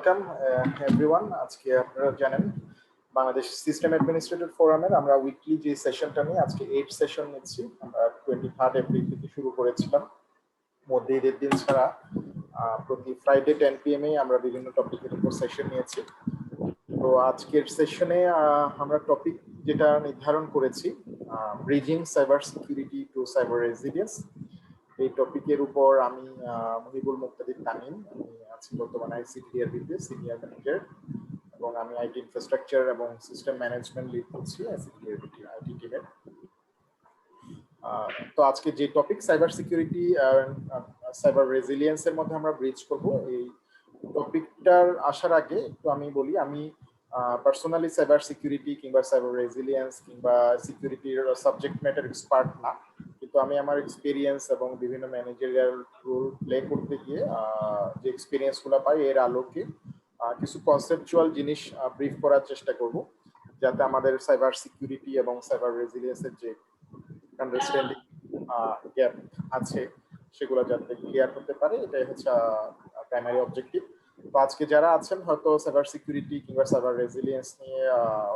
Welcome everyone. আজকে আপনারা জানেন বাংলাদেশ সিস্টেম অ্যাডমিনিস্ট্রেটর ফোরামের আমরা উইকলি যে সেশনটা নিয়ে আজকে 8 সেশন নিচ্ছি। আমরা 23 এপ্রিল থেকে শুরু করেছিলাম। মধ্যে ঈদের দিন ছাড়া প্রতি ফ্রাইডে 10 PM আমরা বিভিন্ন টপিকের উপর সেশন নিয়েছি। তো আজকের সেশনে আমরা টপিক যেটা নির্ধারণ করেছি, bridging cyber security to cyber resilience. এই টপিকের উপর আমি মহিবুল মুক্তাদির তামিম, আমি আছি বর্তমানে আইসিডিআরবিতে সিনিয়র ম্যানেজার, এবং আমি আইটি ইনফ্রাস্ট্রাকচার এবং সিস্টেম ম্যানেজমেন্ট লিড করছি আইসিডিআরবিটি আইটি টিমের। তো আজকে যে টপিক সাইবার সিকিউরিটি সাইবার রেজিলিয়েন্সের মধ্যে আমরা ব্রিজ করব, এই টপিকটার আসার আগে একটু আমি বলি, আমি পার্সোনালি সাইবার সিকিউরিটি কিংবা সাইবার রেজিলিয়েন্স কিংবা সিকিউরিটির সাবজেক্ট ম্যাটার এক্সপার্ট না, কিন্তু আমি আমার এক্সপিরিয়েন্স এবং বিভিন্ন ম্যানেজারিয়াল রোল প্লে করতে গিয়ে যে এক্সপিরিয়েন্সগুলো পাই এর আলোকে কিছু কনসেপচুয়াল জিনিস ব্রিফ করার চেষ্টা করব, যাতে আমাদের সাইবার সিকিউরিটি এবং সাইবার রেজিলিয়েন্সের যে আন্ডারস্ট্যান্ডিং গ্যাপ আছে সেগুলো যাতে ক্লিয়ার হতে পারে, এটাই হচ্ছে প্রাইমারি অবজেক্টিভ। তো আজকে যারা আছেন হয়তো সাইবার সিকিউরিটি কিংবা সাইবার রেজিলিয়েন্স নিয়ে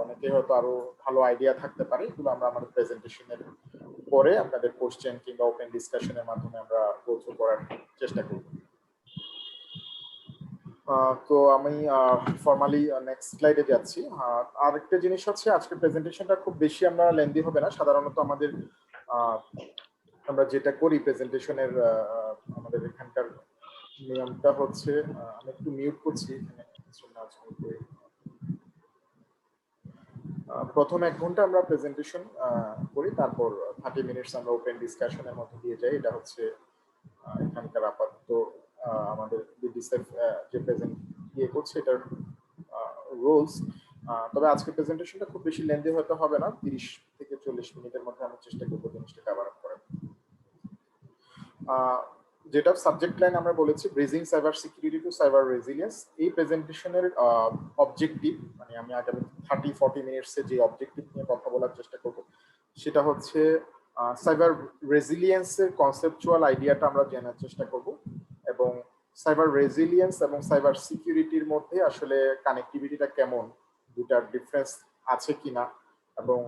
অনেকে হয়তো আরো ভালো আইডিয়া থাকতে পারে, এগুলো আমরা আমাদের প্রেজেন্টেশনের পরে আপনাদের কোশ্চেন কিংবা ওপেন ডিসকাশনের মাধ্যমে আমরা গো থ্রু করার চেষ্টা করব। তো আমি ফর্মালি নেক্সট স্লাইডে যাচ্ছি। আরেকটা জিনিস হচ্ছে, আজকের প্রেজেন্টেশনটা খুব বেশি আমরা লেন্দি হবে না। সাধারণত আমরা যেটা করি প্রেজেন্টেশনের আমাদের এখানকার নিয়মটা হচ্ছে, আমি একটু মিউট করছি এখানে। প্রথম 1 ঘন্টা আমরা প্রেজেন্টেশন করি, তারপর 30 মিনিটস আমরা ওপেন ডিসকাশনের মধ্যে দিয়ে যাই। এটা হচ্ছে এখানকার আপাতত আমাদের বিডিসেফ যে প্রেজেন্ট করছে এটার রুলস। তবে আজকে প্রেজেন্টেশনটা খুব বেশি লেন্দি হতে হবে না, 30 থেকে 40 মিনিটের মধ্যে আমরা চেষ্টা করবো জিনিসটা কভার আপ করার। যেটা সাবজেক্ট লাইন আমরা বলেছি bridging cyber security to cyber resilience. এই প্রেজেন্টেশনের অবজেক্টিভ, মানে আমি আগামী 30-40 মিনিটসে যে অবজেক্টিভ নিয়ে কথা বলার চেষ্টা করব সেটা হচ্ছে সাইবার রেজিলিয়েন্সের কনসেপচুয়াল আইডিয়াটা আমরা জানার চেষ্টা করব, এবং সাইবার রেজিলিয়েন্স এবং সাইবার সিকিউরিটির মধ্যে আসলে কানেক্টিভিটিটা কেমন, দুটার ডিফারেন্স আছে কিনা, এবং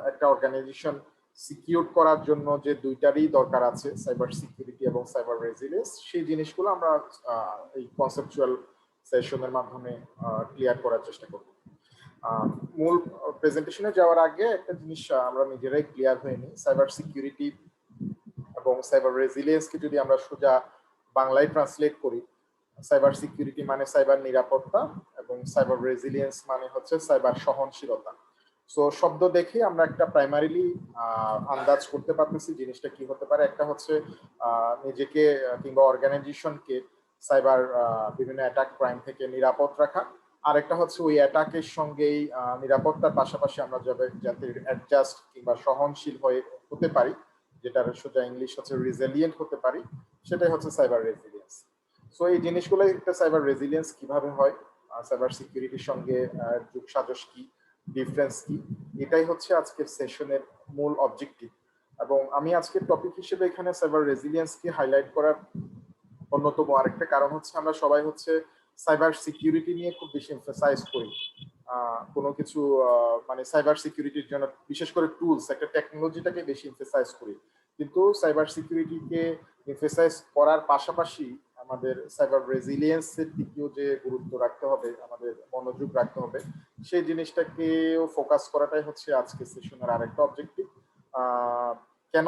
একটা অর্গানাইজেশন সিকিউর করার জন্য যে দুইটারই দরকার আছে, সাইবার সিকিউরিটি এবং সাইবার রেজিলিয়েন্স, সেই জিনিসগুলো আমরা এই কনসেপচুয়াল সেশনের মাধ্যমে ক্লিয়ার করার চেষ্টা করব। মূল প্রেজেন্টেশনে যাওয়ার আগে একটা জিনিস আমরা নিজেরাই ক্লিয়ার হয়ে নিই। সাইবার সিকিউরিটি এবং সাইবার রেজিলিয়েন্সকে যদি আমরা সোজা বাংলায় ট্রান্সলেট করি, সাইবার সিকিউরিটি মানে সাইবার নিরাপত্তা এবং সাইবার রেজিলিয়েন্স মানে হচ্ছে সাইবার সহনশীলতা। সো শব্দ দেখে আমরা একটা প্রাইমারিলি আন্দাজ করতে পারতেছি জিনিসটা কি হতে পারে। একটা হচ্ছে নিজেকে কিংবা অর্গানাইজেশনকে সাইবার বিভিন্ন অ্যাটাক ক্রাইম থেকে নিরাপদ রাখা, আর একটা হচ্ছে ওই অ্যাটাকের সঙ্গেই নিরাপত্তার পাশাপাশি আমরা যাতে অ্যাডজাস্ট কিংবা সহনশীল হতে পারি, যেটার সোজা ইংলিশ হচ্ছে রিজিলিয়েন্ট হতে পারি, সেটাই হচ্ছে সাইবার রেজিলিয়েন্স। সো এই জিনিসগুলো একটা সাইবার রেজিলিয়েন্স কিভাবে হয়, সাইবার সিকিউরিটির সঙ্গে যোগসাজশ কি, ডিফারেন্স কি, এটাই হচ্ছে আজকের সেশনের মূল অবজেক্টিভ। এবং আমি আজকের টপিক হিসেবে এখানে সাইবার রেজিলিয়েন্সকে হাইলাইট করার অন্যতম আরেকটা কারণ হচ্ছে, আমরা সবাই হচ্ছে সাইবার সিকিউরিটি নিয়ে খুব বেশি এমফাসাইজ করি। কোনো কিছু মানে সাইবার সিকিউরিটির জন্য বিশেষ করে টুলস, একটা টেকনোলজিটাকে বেশি এমফাসাইজ করি, কিন্তু সাইবার সিকিউরিটিকে এমফাসাইজ করার পাশাপাশি আমাদের সাইবার রেজিলিয়েন্সের দিকেও যে গুরুত্ব রাখতে হবে, আমাদের মনোযোগ রাখতে হবে, সেই জিনিসটাকেও ফোকাস করাটাই হচ্ছে আজকে সেশনের আরেকটা অবজেক্টিভ। কেন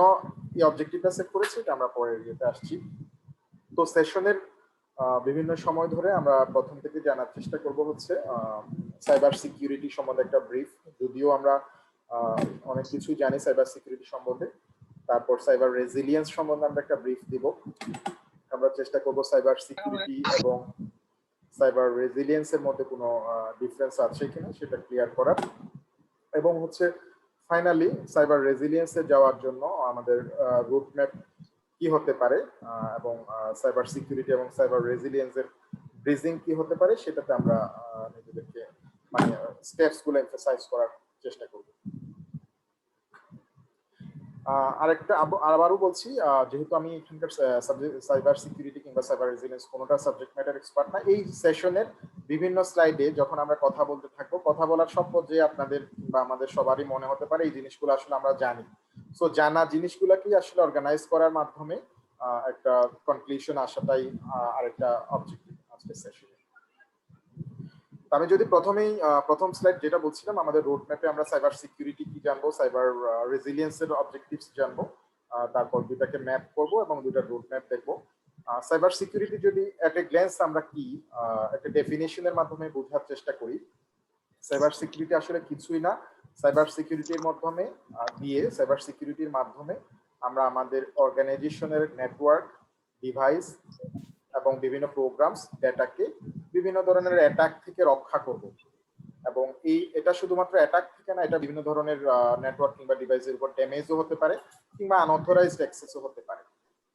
এই অবজেক্টিভটা সেট করেছি এটা আমরা পরে যেতে আসছি। তো সেশনের বিভিন্ন সময় ধরে আমরা প্রথম থেকে জানার চেষ্টা করব হচ্ছে সাইবার সিকিউরিটি সম্বন্ধে একটা ব্রিফ, যদিও আমরা অনেক কিছুই জানি সাইবার সিকিউরিটি সম্বন্ধে। তারপর সাইবার রেজিলিয়েন্স সম্বন্ধে আমরা একটা ব্রিফ দিব। আমরা চেষ্টা করব সাইবার সিকিউরিটি এবং সাইবার রেজিলিয়েন্সের মধ্যে কোনো ডিফারেন্স আছে কিনা সেটা ক্লিয়ার করার, এবং হচ্ছে ফাইনালি সাইবার রেজিলিয়েন্সে যাওয়ার জন্য আমাদের রুট ম্যাপ কি হতে পারে, এবং সাইবার সিকিউরিটি এবং সাইবার রেজিলিয়েন্সের ব্রিজিং কি হতে পারে সেটাতে আমরা নিজেদেরকে মানে স্টেপস গুলো এমফাসাইজ করার চেষ্টা করব। আরেকটা আবারও বলছি, যেহেতু আমি এখানকার সাইবার সিকিউরিটি কিংবা সাইবার রেজিলিয়েন্স কোনোটা সাবজেক্ট ম্যাটার এক্সপার্ট না, এই সেশনের বিভিন্ন স্লাইডে যখন আমরা কথা বলতে থাকবো, কথা বলার সব পর্যায়ে আপনাদের বা আমাদের সবারই মনে হতে পারে এই জিনিসগুলো আসলে আমরা জানি। সো জানা জিনিসগুলোকে আসলে অর্গানাইজ করার মাধ্যমে একটা কনক্লুশন আসাটাই আরেকটা অবজেক্টিভ আজকের সেশনে। আমি যদি প্রথম স্লাইড যেটা বলছিলাম, আমাদের রোড ম্যাপে আমরা সাইবার সিকিউরিটি কি জানবো, সাইবার রেজিলিয়েন্সের অবজেক্টিভস জানবো, তারপর দুটাকে ম্যাপ করব এবং দুটা রোড ম্যাপ দেখবো। সাইবার সিকিউরিটি যদি একটা গ্ল্যান্স আমরা কি একটা ডেফিনেশনের মাধ্যমে বোঝার চেষ্টা করি, সাইবার সিকিউরিটি আসলে কিছুই না। সাইবার সিকিউরিটির মাধ্যমে আমরা আমাদের অর্গানাইজেশনের নেটওয়ার্ক, ডিভাইস এবং বিভিন্ন প্রোগ্রামস, ডেটাকে বিভিন্ন ধরনের অ্যাটাক থেকে রক্ষা করব। এবং এটা শুধুমাত্র অ্যাটাক থেকে না, এটা বিভিন্ন ধরনের নেটওয়ার্ক কিংবা ডিভাইসের উপর ড্যামেজও হতে পারে কিংবা আনঅথরাইজড অ্যাক্সেসও হতে পারে।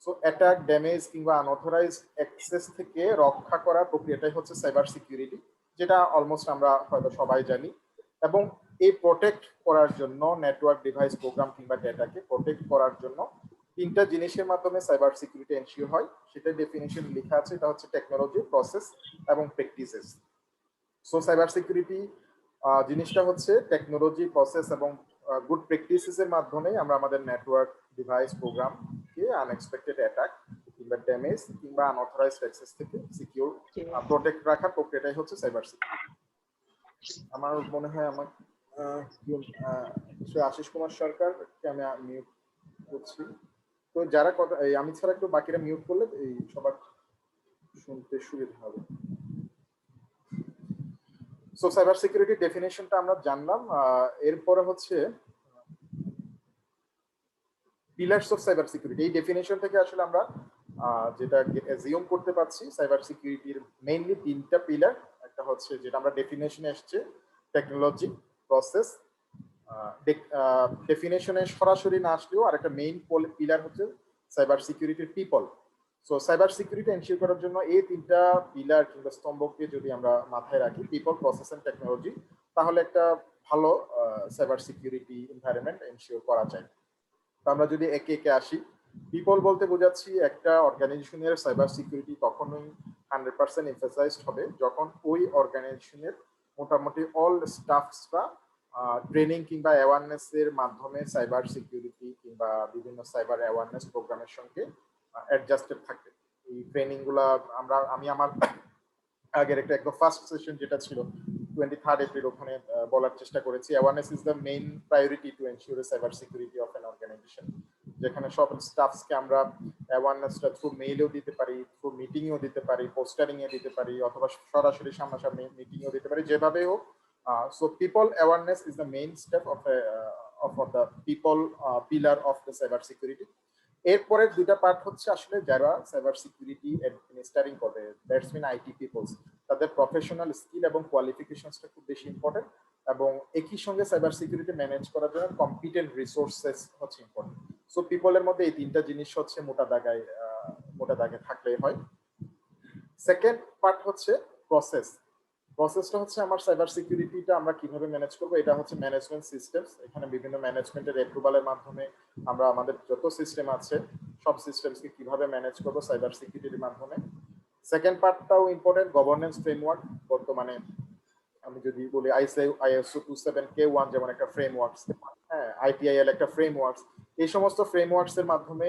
সো অ্যাটাক, ড্যামেজ কিংবা আনঅথরাইজড অ্যাক্সেস থেকে রক্ষা করার প্রক্রিয়াটাই হচ্ছে সাইবার সিকিউরিটি, যেটা অলমোস্ট আমরা হয়তো সবাই জানি। এবং এই প্রোটেক্ট করার জন্য নেটওয়ার্ক, ডিভাইস, প্রোগ্রাম কিংবা ডেটাকে প্রোটেক্ট করার জন্য তিনটা জিনিসের মাধ্যমে সাইবার সিকিউরিটি এনশিওর হয়, সেটা ডেফিনিশন লেখা আছে। এটা হচ্ছে টেকনোলজি, প্রসেস এবং প্র্যাকটিসেস। সো সাইবার সিকিউরিটি জিনিসটা হচ্ছে টেকনোলজি, প্রসেস এবং গুড প্র্যাকটিসেস এর মাধ্যমে আমরা আমাদের নেটওয়ার্ক, ডিভাইস, প্রোগ্রামকে আনএক্সপেক্টেড অ্যাটাক কিংবা ড্যামেজ কিংবা আনঅথরাইজড অ্যাক্সেস থেকে সিকিউর প্রোটেক্ট রাখার প্রক্রিয়াটাই হচ্ছে সাইবার সিকিউরিটি। আমার মনে হয় আমার আশিস কুমার সরকারকে আমি মিউট করছি। তো যারা কথা আমি ছাড়া একটু বাকিরা মিউট করলে এই সবার শুনতে সুবিধা হবে। সো সাইবার সিকিউরিটি ডেফিনেশনটা আমরা জানলাম। এরপরে হচ্ছে পিলার্স অফ সাইবার সিকিউরিটি। এই ডেফিনেশন থেকে আসলে আমরা যেটা অ্যাজিউম করতে পারছি, সাইবার সিকিউরিটির মেইনলি তিনটা পিলার। একটা হচ্ছে যেটা আমরা ডেফিনেশনে এসছে, টেকনোলজি, প্রসেস। ডেফিনেশনে সরাসরি না আসলেও আরেকটা মেইন পিলার হচ্ছে সাইবার সিকিউরিটির people. So cyber security ensure করার জন্য এই তিনটা পিলার কিংবা স্তম্ভকে যদি আমরা মাথায় রাখি, পিপল, প্রসেস এন্ড টেকনোলজি, তাহলে একটা ভালো সাইবার সিকিউরিটি এনভায়রনমেন্ট এনশিওর করা যায়। তো আমরা যদি একে একে আসি, পিপল বলতে বোঝাচ্ছি একটা অর্গানাইজেশনের সাইবার সিকিউরিটি তখনই 100% এমফাসাইজড হবে যখন ওই অর্গানাইজেশনের মোটামুটি অল স্টাফসরা ট্রেনিং কিংবা অ্যাওয়ারনেস এর মাধ্যমে সাইবার সিকিউরিটি কিংবা বিভিন্ন সাইবার অ্যাওয়ারনেস প্রোগ্রামের সঙ্গে অ্যাডজাস্টেড থাকবে। এই ট্রেনিং গুলা আমি আমার আগের একটা একদম ফার্স্ট সেশন যেটা ছিল 23rd এপ্রিল, ওখানে বলার চেষ্টা করেছি, awareness is the main priority to ensure cyber security of an organization. যেখানে সব স্টাফসকে আমরা অ্যাওয়ারনেসটা থ্রু মেইলেও দিতে পারি, থ্রু মিটিংও দিতে পারি, পোস্টারিং এ দিতে পারি, অথবা সরাসরি সামনাসামনি মিটিংও দিতে পারি, যেভাবে হোক। So people awareness is the main step of the people pillar of the cyber security. এরপরে দুইটা পার্ট হচ্ছে আসলে যারা সাইবার সিকিউরিটি অ্যাডমিনিস্ট্রারিং করবে, দ্যাটস মিন আইটি পিপলস, তাদের প্রফেশনাল স্কিল এবং কোয়ালিফিকেশনসটা খুব বেশি ইম্পর্টেন্ট। এবং একই সঙ্গে সাইবার সিকিউরিটি ম্যানেজ করার জন্য কম্পিটেন্ট রিসোর্সেস হচ্ছে ইম্পর্টেন্ট। সো পিপলের মধ্যে এই তিনটা জিনিস হচ্ছে মোটা দাগে থাকলেই হয়। সেকেন্ড পার্ট হচ্ছে প্রসেস। প্রসেসটা হচ্ছে আমার সাইবার সিকিউরিটিটা আমরা কিভাবে ম্যানেজ করবো, এটা হচ্ছে ম্যানেজমেন্ট সিস্টেমস। এখানে বিভিন্ন ম্যানেজমেন্টের অ্যাপ্রুভালের মাধ্যমে আমরা আমাদের যত সিস্টেম আছে সব সিস্টেমসকে কিভাবে ম্যানেজ করবো সাইবার সিকিউরিটির মাধ্যমে। সেকেন্ড পার্টটাও ইম্পর্টেন্ট, গভর্নেন্স ফ্রেমওয়ার্ক। বর্তমানে আমি যদি বলি ISO 27K1 যেমন একটা ফ্রেমওয়ার্কস, হ্যাঁ, ITIL একটা ফ্রেমওয়ার্কস। এই সমস্ত ফ্রেমওয়ার্কস এর মাধ্যমে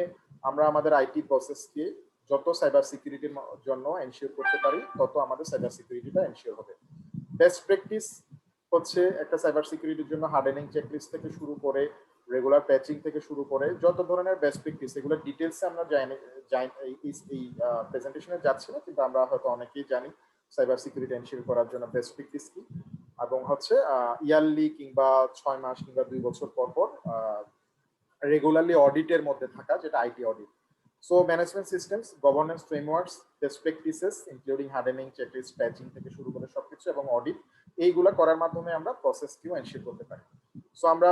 আমরা আমাদের আইটি প্রসেসকে যত সাইবার সিকিউরিটির জন্য এনশিওর করতে পারি, তত আমাদের সাইবার সিকিউরিটিটা এনশিওর হবে। বেস্ট প্র্যাকটিস হচ্ছে একটা সাইবার সিকিউরিটির জন্য হার্ডেনিং চেকলিস্ট থেকে শুরু করে রেগুলার প্যাচিং থেকে শুরু করে যত ধরনের বেস্ট প্র্যাকটিস, এগুলো ডিটেলসে আমরা এই প্রেজেন্টেশনে যাচ্ছি না, কিন্তু আমরা হয়তো অনেকেই জানি সাইবার সিকিউরিটি এনশিওর করার জন্য বেস্ট প্র্যাকটিস কি। এবং হচ্ছে ইয়ারলি কিংবা 6 মাস কিংবা 2 বছর পর পর রেগুলারলি অডিটের মধ্যে থাকা, যেটা IT audit. So management systems, governance frameworks, best practices including hardening, checklist, patching থেকে শুরু করে সবকিছু, এবং অডিট, এইগুলা করার মাধ্যমে আমরা প্রসেসকেও এনশিওর করতে পারি। সো আমরা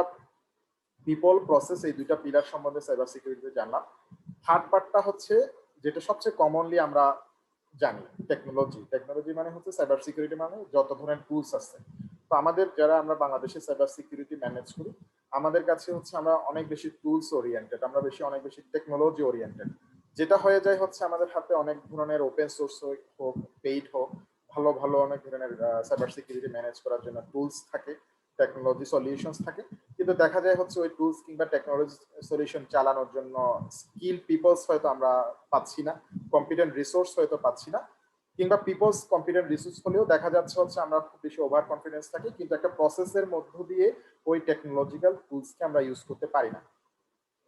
পিপল, প্রসেস, এই দুইটা পিলার সম্বন্ধে সাইবার সিকিউরিটিতে জানলাম। থার্ড পার্টটা হচ্ছে যেটা সবচেয়ে কমনলি আমরা জানি, টেকনোলজি। টেকনোলজি মানে হচ্ছে সাইবার সিকিউরিটি মানে যত ধরনের টুলস আছে। তো আমাদের যারা আমরা বাংলাদেশে সাইবার সিকিউরিটি ম্যানেজ করি, আমাদের কাছে হচ্ছে আমরা অনেক বেশি টুলস ওরিয়েন্টেড, আমরা অনেক বেশি টেকনোলজি ওরিয়েন্টেড। যেটা হয়ে যায় হচ্ছে আমাদের হাতে অনেক ধরনের ওপেন সোর্স হোক, পেইড হোক, ভালো ভালো অনেক ধরনের সাইবার সিকিউরিটি ম্যানেজ করার জন্য টুলস থাকে, টেকনোলজি সলিউশনস থাকে, কিন্তু দেখা যায় হচ্ছে ওই টুলস কিংবা টেকনোলজি সলিউশন চালানোর জন্য স্কিল পিপলস হয়তো আমরা পাচ্ছি না, কম্পিটেন্ট রিসোর্স হয়তো পাচ্ছি না, কিংবা পিপলস কম্পিটেন্ট রিসোর্স হলেও দেখা যাচ্ছে হচ্ছে আমরা খুব বেশি ওভার কনফিডেন্স থাকি, কিন্তু একটা প্রসেসের মধ্য দিয়ে ওই টেকনোলজিক্যাল টুলসকে আমরা ইউজ করতে পারি না।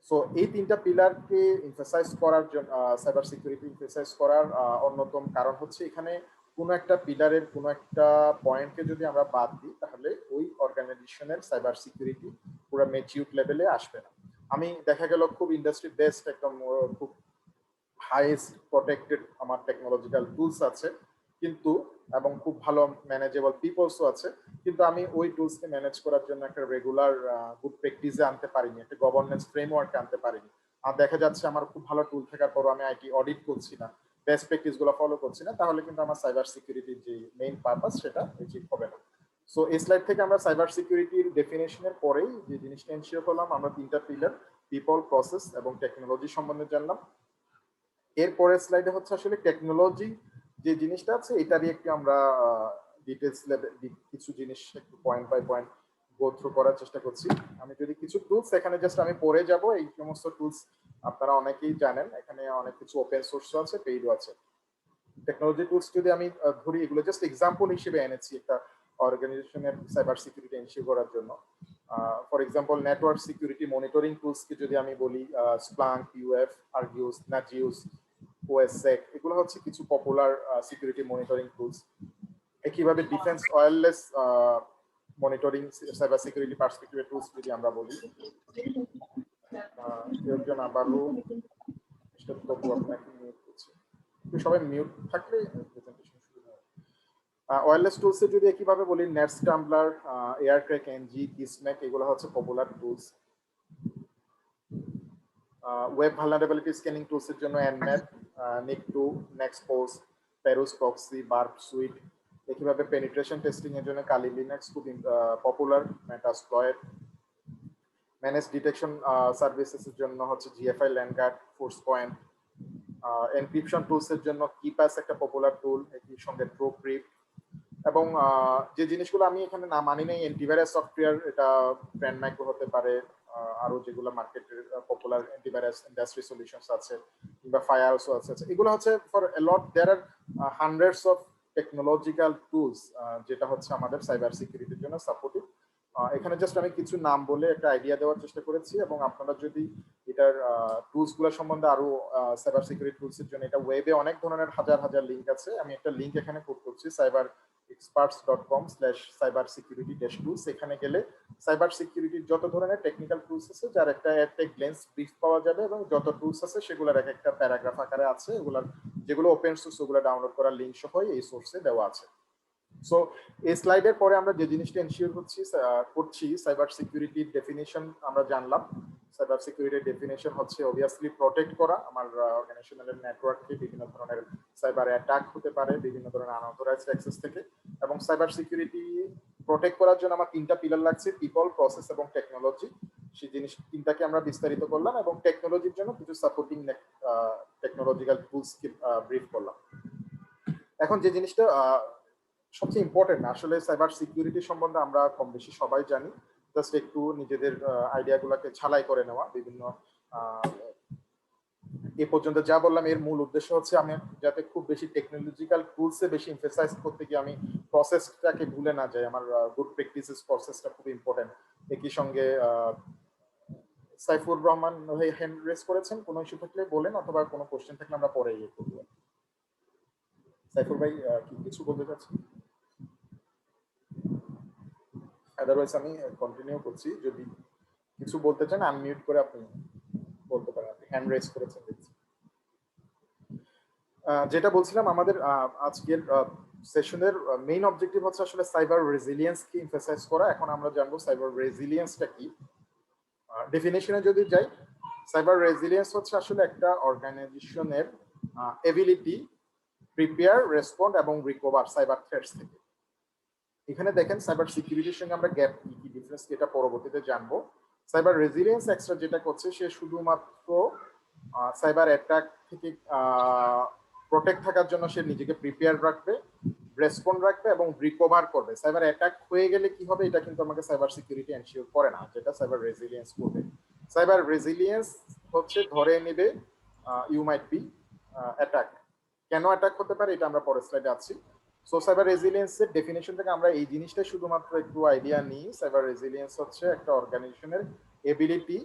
সো এই তিনটা পিলারকে এমফাসাইজ করার জন্য, সাইবার সিকিউরিটি এমফাসাইজ করার অন্যতম কারণ হচ্ছে এখানে কোনো একটা পিলারের কোনো একটা পয়েন্টকে যদি আমরা বাদ দিই তাহলে ওই অর্গানাইজেশনের সাইবার সিকিউরিটি পুরো ম্যাচিউরড লেভেলে আসবে না। আমি দেখা গেল খুব ইন্ডাস্ট্রি বেস্ট একদম খুব হাইয়েস্ট প্রটেক্টেড আমার টেকনোলজিক্যাল টুলস আছে, কিন্তু এবং খুব ভালো ম্যানেজেবল পিপলসও আছে, কিন্তু আমি ওই টুলসকে ম্যানেজ করার জন্য একটা রেগুলার গুড প্র্যাকটিসে আনতে পারিনি, একটা গভর্নেন্স ফ্রেমওয়ার্কে আনতে পারিনি। আর দেখা যাচ্ছে আমার খুব ভালো টুল থাকার পরও আমি আইটি অডিট করছি না, বেস্ট প্র্যাকটিস গুলো ফলো করছি না, তাহলে কিন্তু আমার সাইবার সিকিউরিটির যে মেইন পারপাস সেটা অ্যাচিভ হবে না। সো এই স্লাইড থেকে আমরা সাইবার সিকিউরিটির ডেফিনেশনের পরেই যে জিনিসটা এনশিওর করলাম, আমরা তিনটা পিলার পিপল, প্রসেস এবং টেকনোলজি সম্বন্ধে জানলাম। এরপরের স্লাইডে হচ্ছে আসলে টেকনোলজি যে জিনিসটা আছে এটারই একটু আমরা ডিটেলস লেভেল কিছু জিনিস একটু point by point go through করার চেষ্টা করছি। আমি যদি কিছু টুলস এখানে জাস্ট আমি পড়ে যাব, এই সমস্ত টুলস আপনারা অনেকেই জানেন, এখানে অনেক কিছু ওপেন সোর্সও আছে, পেইডও আছে। টেকনোলজি টুলস যদি আমি ধরি, এগুলো জাস্ট এক্সাম্পল হিসেবে এনেছি একটা অর্গানাইজেশনের সাইবার সিকিউরিটি এনশিওর করার জন্য। For example network security monitoring টুলসকে যদি আমি বলি, স্প্লাঙ্ক, ইউএফ, আর্গিউস, নাজিউস, ওএসসেক, এগুলো হচ্ছে কিছু পপুলার সিকিউরিটি মনিটরিং টুলস। একইভাবে defence wireless monitoring cyber security পার্সপেক্টিভের টুলস যদি আমরা বলি, একজন আবারও তবু আপনাকে মিউট করছি, সবাই মিউট থাকলে প্রেজেন্টেশন শুরু হয়। ওয়্যারলেস টুলসে যদি একইভাবে বলি, নেটস টাম্বলার, এয়ারক্র্যাক, এনজি, কিসম্যাক, এগুলো হচ্ছে popular tools. Web vulnerability scanning টুলসের জন্য এনম্যাপ, নিক2, Nexpose, Paros proxy, Burp Suite. একইভাবে পেনিট্রেশন টেস্টিং এর জন্য কালি লিনাক্স খুব popular, Metasploit. Manage detection services এর জন্য হচ্ছে GFI, LanGuard, Forcepoint. Encryption tools এর জন্য কিপাস একটা পপুলার টুল, একই সঙ্গে ট্রুক্রিপ্ট। এবং যে জিনিসগুলো আমি এখানে না মানি নাই, অ্যান্টিভাইরাস সফটওয়্যার, এটা ব্র্যান্ড মাইক্রো হতে পারে, আরো যেগুলো মার্কেটের পপুলার অ্যান্টিভাইরাস ইন্ডাস্ট্রি সলিউশনস আছে, কিংবা ফায়ারসও আছে, এগুলো হচ্ছে for a lot there are hundreds of technological tools যেটা হচ্ছে আমাদের সাইবার সিকিউরিটির জন্য সাপোর্টিভ। এখানে জাস্ট আমি কিছু নাম বলে একটা আইডিয়া দেওয়ার চেষ্টা করেছি, এবং আপনারা যদি এটার টুলস গুলো সম্বন্ধে আরো সাইবার সিকিউরিটি টুলস এর জন্য এটা ওয়েবে অনেক ধরনের হাজার হাজার লিঙ্ক আছে, আমি একটা লিঙ্ক এখানে কোড করছি, cyberexperts.com/cybersecurity-tools। এখানে গেলে সাইবার সিকিউরিটির যত ধরনের টেকনিক্যাল টুলস আছে যার একটা গ্লেন্স ব্রিফ পাওয়া যাবে, এবং যত টুলস আছে সেগুলোর এক একটা প্যারাগ্রাফ আকারে আছে, এগুলোর যেগুলো ওপেন সোর্স ওগুলো ডাউনলোড করার লিঙ্ক সহ এই সোর্সে দেওয়া আছে। সো এই স্লাইডের পরে আমরা যে জিনিসটা এনশিওর করছি, সাইবার সিকিউরিটির ডেফিনিশন আমরা জানলাম। সাইবার সিকিউরিটির ডেফিনিশন হচ্ছে অবভিয়াসলি প্রোটেক্ট করা আমার অর্গানাইজেশনাল নেটওয়ার্ককে বিভিন্ন ধরনের সাইবার অ্যাটাক হতে পারে, বিভিন্ন ধরনের আনঅথরাইজড অ্যাক্সেস থেকে। এবং সাইবার সিকিউরিটি প্রোটেক্ট করার জন্য আমার তিনটা পিলার লাগছে, পিপল, প্রসেস এবং টেকনোলজি। সেই জিনিস তিনটাকে আমরা বিস্তারিত করলাম, এবং টেকনোলজির জন্য কিছু সাপোর্টিং টেকনোলজিক্যাল টুলসকে ব্রিফ করলাম। এখন যে জিনিসটা সবচেয়ে ইম্পর্টেন্ট, আসলে সাইবার সিকিউরিটি সম্বন্ধে আমরা কম বেশি সবাই জানি, জাস্ট একটু নিজেদের আইডিয়া গুলাকে ঝালাই করে নেওয়া। বিভিন্ন এ পর্যন্ত যা বললাম এর মূল উদ্দেশ্য হচ্ছে আমি যাতে খুব বেশি টেকনোলজিক্যাল টুলসে বেশি এমফাসাইজ করতে গিয়ে আমি প্রসেসটাকে ভুলে না যাই, আমার গুড প্র্যাকটিসেস প্রসেসটা খুব ইম্পর্টেন্ট। একই সঙ্গে সাইফুর রহমান ভাই হ্যান্ড রেজ করেছেন, কোনো ইস্যু থাকলে বলেন, অথবা কোনো কোশ্চেন থাকলে আমরা পরে ইয়ে করব। সাইফুর ভাই কি কিছু বলতে চাচ্ছেন? আদারওয়াইজ আমি কন্টিনিউ করছি, যদি কিছু বলতে চান আনমিউট করে আপনি বলতে পারেন। আপনি হ্যান্ড রেজ করেছেন দেখছি। যেটা বলছিলাম, আমাদের আজকের সেশনের মেইন অবজেক্টিভ হচ্ছে আসলে সাইবার রেজিলিয়েন্সকে এমফাসাইজ করা। এখন আমরা জানবো সাইবার রেজিলিয়েন্সটা কি। ডেফিনেশনে যদি যাই, সাইবার রেজিলিয়েন্স হচ্ছে আসলে একটা অর্গানাইজেশনের এবিলিটি প্রিপেয়ার, রেসপন্ড এবং রিকভার সাইবার থ্রেটস থেকে। এখানে দেখেন সাইবার সিকিউরিটির সঙ্গে আমরা গ্যাপ কি ডিফারেন্স এটা পরবর্তীতে জানবো। সাইবার রেজিলিয়েন্স এক্সট্রা যেটা করছে, সে শুধুমাত্র সাইবার অ্যাটাক থেকে প্রোটেক্ট থাকার জন্য সে নিজেকে প্রিপেয়ার রাখবে, রেসপন্ড রাখবে এবং রিকভার করবে। সাইবার অ্যাটাক হয়ে গেলে কি হবে, এটা কিন্তু আমাকে সাইবার সিকিউরিটি এনশিওর করে না, যেটা সাইবার রেজিলিয়েন্স করবে। সাইবার রেজিলিয়েন্স হচ্ছে ধরে নেবে ইউ মাইট বি অ্যাটাক। কেন অ্যাটাক হতে পারে এটা আমরা পরের স্লাইডে আছি। সো সাইবার রেজিলিয়েন্সের ডেফিনেশন থেকে আমরা এই জিনিসটাই শুধুমাত্র একটু আইডিয়া নিই। সাইবার রেজিলিয়েন্স হচ্ছে একটা অর্গানাইজেশনের এবিলিটি,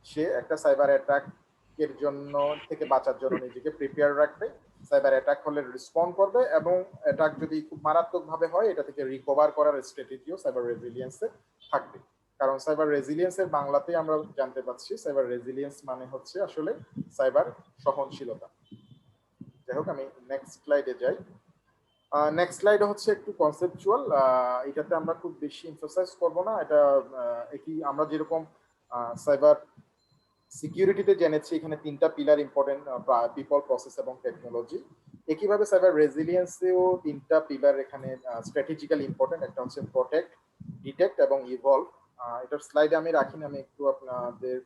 সে একটা সাইবার অ্যাটাক এর জন্য থেকে বাঁচার জন্য নিজেকে প্রিপেয়ার রাখবে, সাইবার অ্যাটাক হলে রেসপন্ড করবে, এবং অ্যাটাক যদি খুব মারাত্মক ভাবে হয় এটা থেকে রিকভার করার স্ট্র্যাটেজিও সাইবার রেজিলিয়েন্সে থাকবে। কারণ সাইবার রেজিলিয়েন্সের বাংলাতে আমরা জানতে পাচ্ছি সাইবার রেজিলিয়েন্স মানে হচ্ছে আসলে সাইবার সহনশীলতা। যাই হোক, আমি নেক্সট স্লাইডে যাই। নেক্সট স্লাইড হচ্ছে একটু কনসেপচুয়াল, এটাতে আমরা খুব বেশি এমফাসাইজ করব না। এটা একই আমরা যেরকম সাইবার সিকিউরিটিতে জেনেছি এখানে তিনটা পিলার ইম্পর্টেন্ট, পিপল, প্রসেস এবং টেকনোলজি। একইভাবে সাইবার রেজিলিয়েন্সেও তিনটা পিলার এখানে স্ট্র্যাটেজিক্যালি ইম্পর্টেন্ট। একটা হচ্ছে প্রোটেক্ট, ডিটেক্ট এবং ইভলভ। এটার স্লাইডে আমি রাখিনি, আমি একটু আপনাদের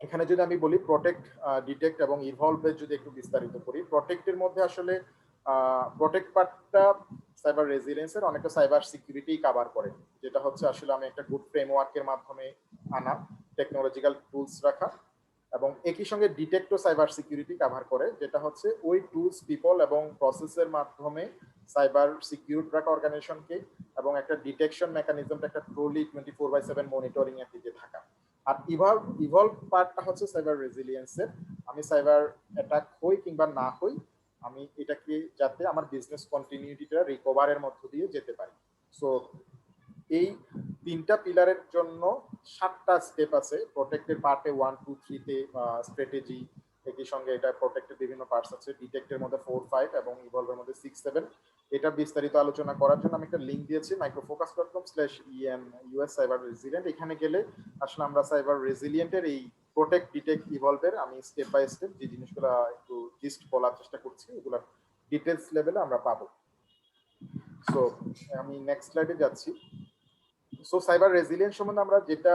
এখানে যদি আমি বলি প্রোটেক্ট, ডিটেক্ট এবং ইভলভের যদি একটু বিস্তারিত করি, প্রোটেক্টের মধ্যে আসলে প্রোটেক্ট পার্টটা সাইবার রেজিলিয়েন্সের অনেকটা সাইবার সিকিউরিটি কভার করে, যেটা হচ্ছে আসলে আমি একটা গুড ফ্রেমওয়ার্কের মাধ্যমে আনা, টেকনোলজিক্যাল টুলস রাখা, এবং একই সঙ্গে ডিটেক্টও সাইবার সিকিউরিটি কভার করে, যেটা হচ্ছে ওই টুলস, পিপল এবং প্রসেসের মাধ্যমে সাইবার সিকিউর রাখা অর্গানাইজেশনকে, এবং একটা ডিটেকশন মেকানিজমটা একটা ট্রুলি 24/7 মনিটরিং এর দিকে থাকা। আর ইভলভ পার্টটা হচ্ছে সাইবার রেজিলিয়েন্সের, আমি সাইবার অ্যাটাক হই কিংবা না হই, আমি এটাকে যাতে আমার বিজনেস কন্টিনিউটিটা রিকভারের মধ্য দিয়ে যেতে পারি। সো এই তিনটা পিলারের জন্য 7টা স্টেপ আছে। প্রোটেক্টের পার্টে 1, 2, 3 তে স্ট্র্যাটেজি, একই সঙ্গে এটা প্রোটেক্টের বিভিন্ন পার্টস আছে, ডিটেক্টের মধ্যে 4, 5 এবং ইভলভের মধ্যে 6, 7। এটা বিস্তারিত আলোচনা করার জন্য আমি একটা লিংক দিয়েছি, microfocus.com/en/US সাইবার রেজিলিয়েন্ট। এখানে গেলে আসলে আমরা সাইবার রেজিলিয়েন্টের এই প্রোটেক্ট, ডিটেক্ট, ইভলভের আমি স্টেপ বাই স্টেপ যে জিনিসগুলো একটু জিস্ট বলার চেষ্টা করছি ওগুলো ডিটেলস লেভেলে আমরা পাবো। সো আমি নেক্সট স্লাইডে যাচ্ছি। সো সাইবার রেজিলিয়েন্স সম্বন্ধে আমরা যেটা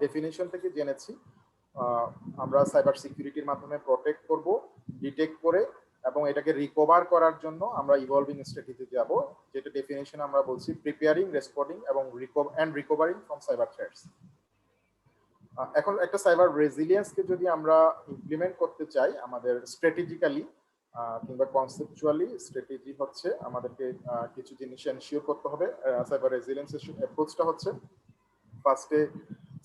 ডেফিনেশন থেকে জেনেছি, আমরা সাইবার সিকিউরিটির মাধ্যমে প্রোটেক্ট করব, ডিটেক্ট করে এবং এটাকে রিকভার করার জন্য আমরা ইভলভিং স্ট্র্যাটেজি যাব, যেটা ডেফিনেশন আমরা বলছি প্রিপেয়ারিং, রেসপন্ডিং এবং রিকভারিং ফ্রম সাইবার থ্রেটস। এখন একটা সাইবার রেজিলিয়েন্সকে যদি আমরা ইমপ্লিমেন্ট করতে চাই আমাদের স্ট্র্যাটেজিক্যালি কিংবা কনসেপচুয়ালি, স্ট্র্যাটেজি হচ্ছে আমাদেরকে কিছু জিনিস এনশিওর করতে হবে। সাইবার রেজিলিয়েন্সের অ্যাপ্রোচটা হচ্ছে ফার্স্টে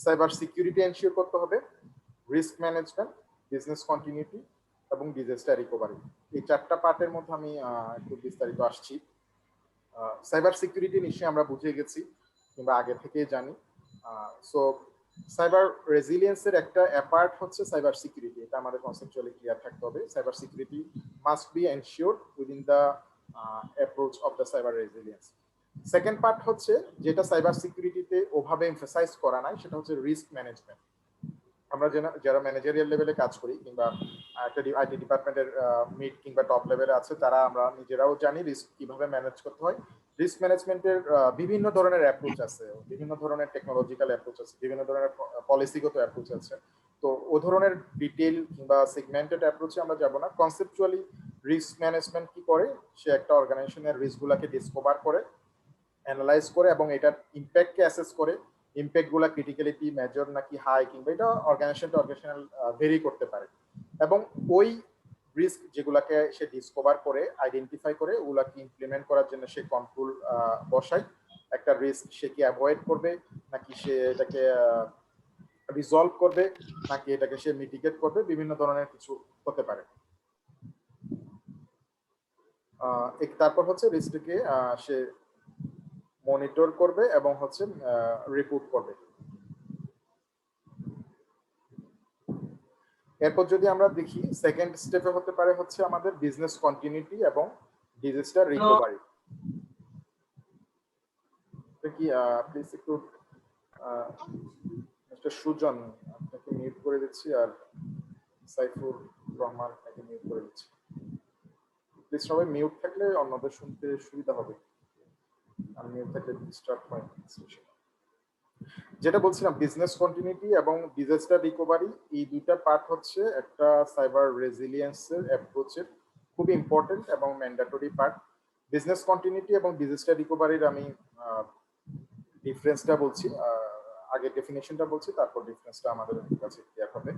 সাইবার সিকিউরিটি এনশিওর করতে হবে, রিস্ক ম্যানেজমেন্ট, বিজনেস কন্টিনিউটি এবং ডিজাস্টার রিকভারি। এই 4টা পার্টের মধ্যে আমি একটু বিস্তারিত আসছি। সাইবার সিকিউরিটি নিশ্চয়ই আমরা বুঝে গেছি কিংবা আগে থেকেই জানি। সো সাইবার রেজিলিয়েন্সের একটা অ্যাপার্ট হচ্ছে সাইবার সিকিউরিটি, এটা আমাদের কনসেপচুয়ালি ক্লিয়ার থাকতে হবে। Cyber security must be ensured within the approach of the cyber resilience. Second part হচ্ছে যেটা সাইবার সিকিউরিটিতে ওভাবে এমফাসাইজ করা নাই, সেটা হচ্ছে রিস্ক ম্যানেজমেন্ট। আমরা যারা ম্যানেজারিয়াল লেভেলে কাজ করি কিংবা একটা আইটি ডিপার্টমেন্টের মিড কিংবা টপ লেভেলে আছে, তারা আমরা নিজেরাও জানি রিস্ক কিভাবে ম্যানেজ করতে হয়। রিস্ক ম্যানেজমেন্টের বিভিন্ন ধরনের অ্যাপ্রোচ আছে, বিভিন্ন ধরনের টেকনোলজিক্যাল অ্যাপ্রোচ আছে, বিভিন্ন ধরনের পলিসিগত অ্যাপ্রোচ আছে। তো ও ধরনের ডিটেল কিংবা সেগমেন্টেড অ্যাপ্রোচে আমরা যাব না। কনসেপচুয়ালি রিস্ক ম্যানেজমেন্ট কি করে, সে একটা অর্গানাইজেশনের রিস্কগুলোকে ডিসকভার করে, অ্যানালাইজ করে এবং এটার ইম্প্যাক্টকে অ্যাসেস করে, ইম্প্যাক্ট গুলা ক্রিটিক্যালিটি মেজর নাকি হাই, কিংবা এটা অর্গানাইজেশনাল ভেরি করতে পারে, এবং ওই রিস্ক যেগুলাকে সে ডিসকভার করে, আইডেন্টিফাই করে, ওগুলাকে ইমপ্লিমেন্ট করার জন্য সে কন্ট্রোল বসায়। একটা রিস্ক সে কি অ্যাভয়েড করবে, নাকি সে এটাকে রিজলভ করবে, নাকি এটাকে সে মিটিগেট করবে, বিভিন্ন ধরনের কিছু হতে পারে। তারপর হচ্ছে রিস্কটাকে সে মনিটর করবে এবং হচ্ছে রিপোর্ট করবে। এরপর যদি আমরা দেখি সেকেন্ড স্টেপে হতে পারে হচ্ছে আমাদের বিজনেস কন্টিনিউটি এবং ডিজাস্টার রিকভারি। কি প্লিজ একটু মিস্টার সুজন আপনাকে মিউট করে দিচ্ছি, আর সাইফুর রহমান আপনাকে মিউট করে দিচ্ছি। প্লিজ সবাই মিউট থাকলে অন্যদের শুনতে সুবিধা হবে, আর মিউট থাকলে ডিস্টার্ব হয়। যেটা বলছিলাম, বিজনেস কন্টিনিউটি এবং ডিজাস্টার রিকভারি, এই দুইটা পার্ট হচ্ছে একটা সাইবার রেজিলিয়েন্সের অ্যাপ্রোচের খুব ইম্পর্টেন্ট এবং ম্যান্ডেটরি পার্ট। বিজনেস কন্টিনিউটি এবং ডিজাস্টার রিকভারির আমি ডিফারেন্সটা বলছি, আগে ডেফিনেশনটা বলছি, তারপর ডিফারেন্সটা আমাদের কাছে ক্লিয়ার হবে।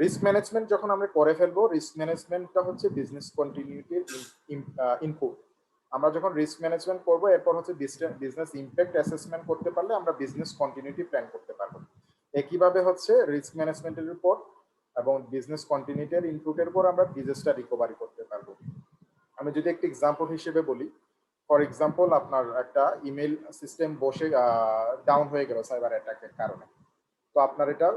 রিস্ক ম্যানেজমেন্ট যখন আমরা করে ফেলবো, রিস্ক ম্যানেজমেন্টটা হচ্ছে বিজনেস কন্টিনিউটির ইনপুট। আমরা যখন রিস্ক ম্যানেজমেন্ট করবো, এরপর হচ্ছে বিজনেস ইম্প্যাক্ট অ্যাসেসমেন্ট করতে পারলে আমরা বিজনেস কন্টিনিউটি প্ল্যান করতে পারবো। একইভাবে হচ্ছে রিস্ক ম্যানেজমেন্টের উপর এবং বিজনেস কন্টিনিউটির ইনপুটের উপর আমরা ডিজাস্টার রিকভারি করতে পারবো। আমি যদি একটা এক্সাম্পল হিসেবে বলি, ফর এক্সাম্পল আপনার একটা ইমেল সিস্টেম বসে ডাউন হয়ে গেল সাইবার অ্যাটাকের কারণে। তো আপনার এটা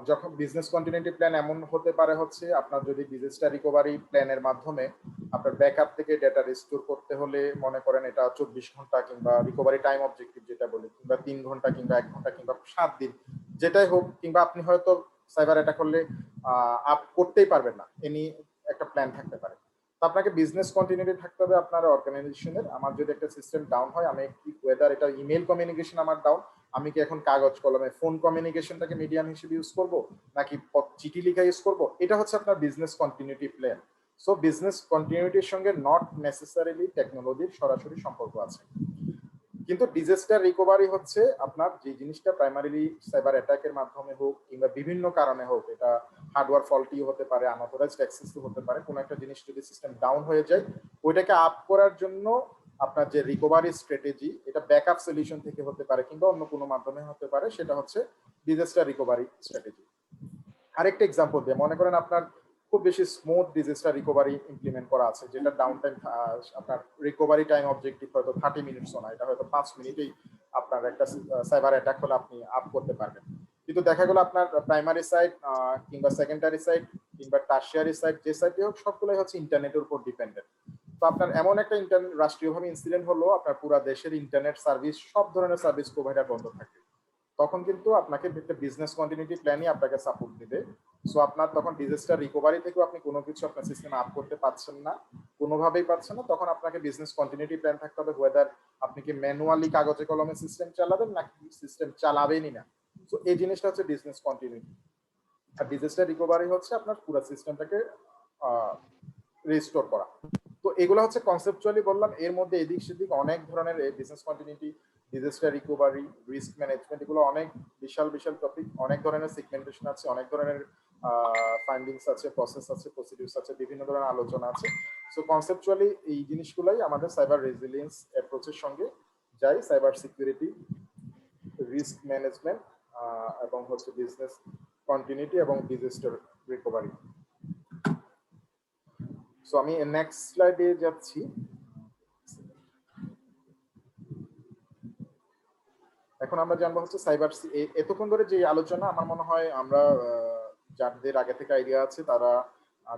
যখন বিজনেস কন্টিনিউটি প্ল্যান এমন হতে পারে হচ্ছে, আপনার যদি ডিজাস্টার রিকভারি প্ল্যানের মাধ্যমে আপনার ব্যাকআপ থেকে ডেটা রিস্টোর করতে হলে মনে করেন এটা 24 ঘন্টা কিংবা রিকভারি টাইম অবজেক্টিভ যেটা বলি, কিংবা 3 ঘন্টা কিংবা 1 ঘন্টা কিংবা 7 দিন যেটাই হোক, কিংবা আপনি হয়তো সাইবার অ্যাটাক করলে আপ করতেই পারবেন না, এনি একটা প্ল্যান থাকতে পারে। আপনাকে বিজনেস কন্টিনিউটি থাকতে হবে আপনার অর্গানাইজেশনের। আমার যদি একটা সিস্টেম ডাউন হয়, আমি কি ওয়েদার এটা ইমেল কমিউনিকেশন আমার ডাউন, আমি কি এখন কাগজ কলমে ফোন কমিউনিকেশনটাকে মিডিয়াম হিসেবে ইউজ করব, নাকি চিঠি লেখা ইউজ করব, এটা হচ্ছে আপনার business continuity plan. So business কন্টিনিউটির সঙ্গে নট নেসেসারিলি টেকনোলজির সরাসরি সম্পর্ক আছে। কিন্তু ডিজাস্টার রিকভারি হচ্ছে আপনার যে জিনিসটা প্রাইমারিলি সাইবার অ্যাটাকের মাধ্যমে হোক কিংবা বিভিন্ন কারণে হোক, এটা হার্ডওয়্যার ফল্টি হতে পারে, আনঅথরাইজড অ্যাক্সেস হতে পারে, কোনো একটা জিনিস যদি সিস্টেম ডাউন হয়ে যায়, ওইটাকে আপ করার জন্য আপনার যে রিকভারি স্ট্র্যাটেজি, এটা ব্যাকআপ সলিউশন থেকে হতে পারে কিংবা অন্য কোনো মাধ্যমে হতে পারে, সেটা হচ্ছে ডিজাস্টার রিকভারি স্ট্র্যাটেজি। আরেকটা এক্সাম্পল দিয়ে, মনে করেন আপনার খুব বেশি স্মুথ ডিজাস্টার রিকভারি ইমপ্লিমেন্ট করা আছে, যেটা ডাউন টাইম আপনার রিকভারি টাইম অবজেক্টিভ হয়তো 30 মিনিটস না, এটা হয়তো 5 মিনিটেই আপনার একটা সাইবার অ্যাটাক হলে আপনি আপ করতে পারবেন। কিন্তু দেখা গেল আপনার প্রাইমারি সাইট কিংবা সেকেন্ডারি সাইট কিংবা টার্সিয়ারি সাইট, যে সাইটে হোক, সবগুলোই হচ্ছে ইন্টারনেটের উপর ডিপেন্ডেন্ট। তো আপনার এমন একটা রাষ্ট্রীয়ভাবে ইনসিডেন্ট হলো, আপনার পুরো দেশের ইন্টারনেট সার্ভিস, সব ধরনের সার্ভিস প্রোভাইডার বন্ধ থাকে, তখন কিন্তু আপনাকে একটা বিজনেস কন্টিনিউটি প্ল্যানই আপনাকে সাপোর্ট দিবে। সো আপনার তখন ডিজাস্টার রিকভারি থেকেও আপনি কোনো কিছু আপনার সিস্টেমে আপ করতে পারছেন না, কোনোভাবেই পারছেন না, তখন আপনাকে বিজনেস কন্টিনিউটি প্ল্যান থাকতে হবে, ওয়েদার আপনি কি ম্যানুয়ালি কাগজে কলমে সিস্টেম চালাবেন নাকি সিস্টেম চালাবেনই না। তো এই জিনিসটা হচ্ছে বিজনেস কন্টিনিউটি। আর ডিজাস্টার রিকভারি হচ্ছে আপনার পুরো সিস্টেমটাকে রিস্টোর করা। তো এগুলো হচ্ছে কনসেপচুয়ালি বললাম, এর মধ্যে এদিক সেদিক অনেক ধরনের business continuity, disaster recovery, risk management, এগুলো অনেক বিশাল বিশাল টপিক, অনেক ধরনের সেগমেন্টেশন আছে, অনেক ধরনের ফাইন্ডিংস আছে, প্রসেস আছে, প্রসিডিউরস আছে, বিভিন্ন ধরনের আলোচনা আছে। সো কনসেপচুয়ালি এই জিনিসগুলাই আমাদের সাইবার রেজিলিয়েন্স অ্যাপ্রোচের সঙ্গে যাই, সাইবার সিকিউরিটি, রিস্ক ম্যানেজমেন্ট এবং হচ্ছে বিজনেস কন্টিনিউটি এবং ডিজাস্টার রিকভারি। সো আমি নেক্সট স্লাইডে যাচ্ছি। এখন আমরা জানবো হচ্ছে সাইবার, এতক্ষণ ধরে যে আলোচনা, আমার মনে হয় আমরা যাদের আগে থেকে আইডিয়া আছে তারা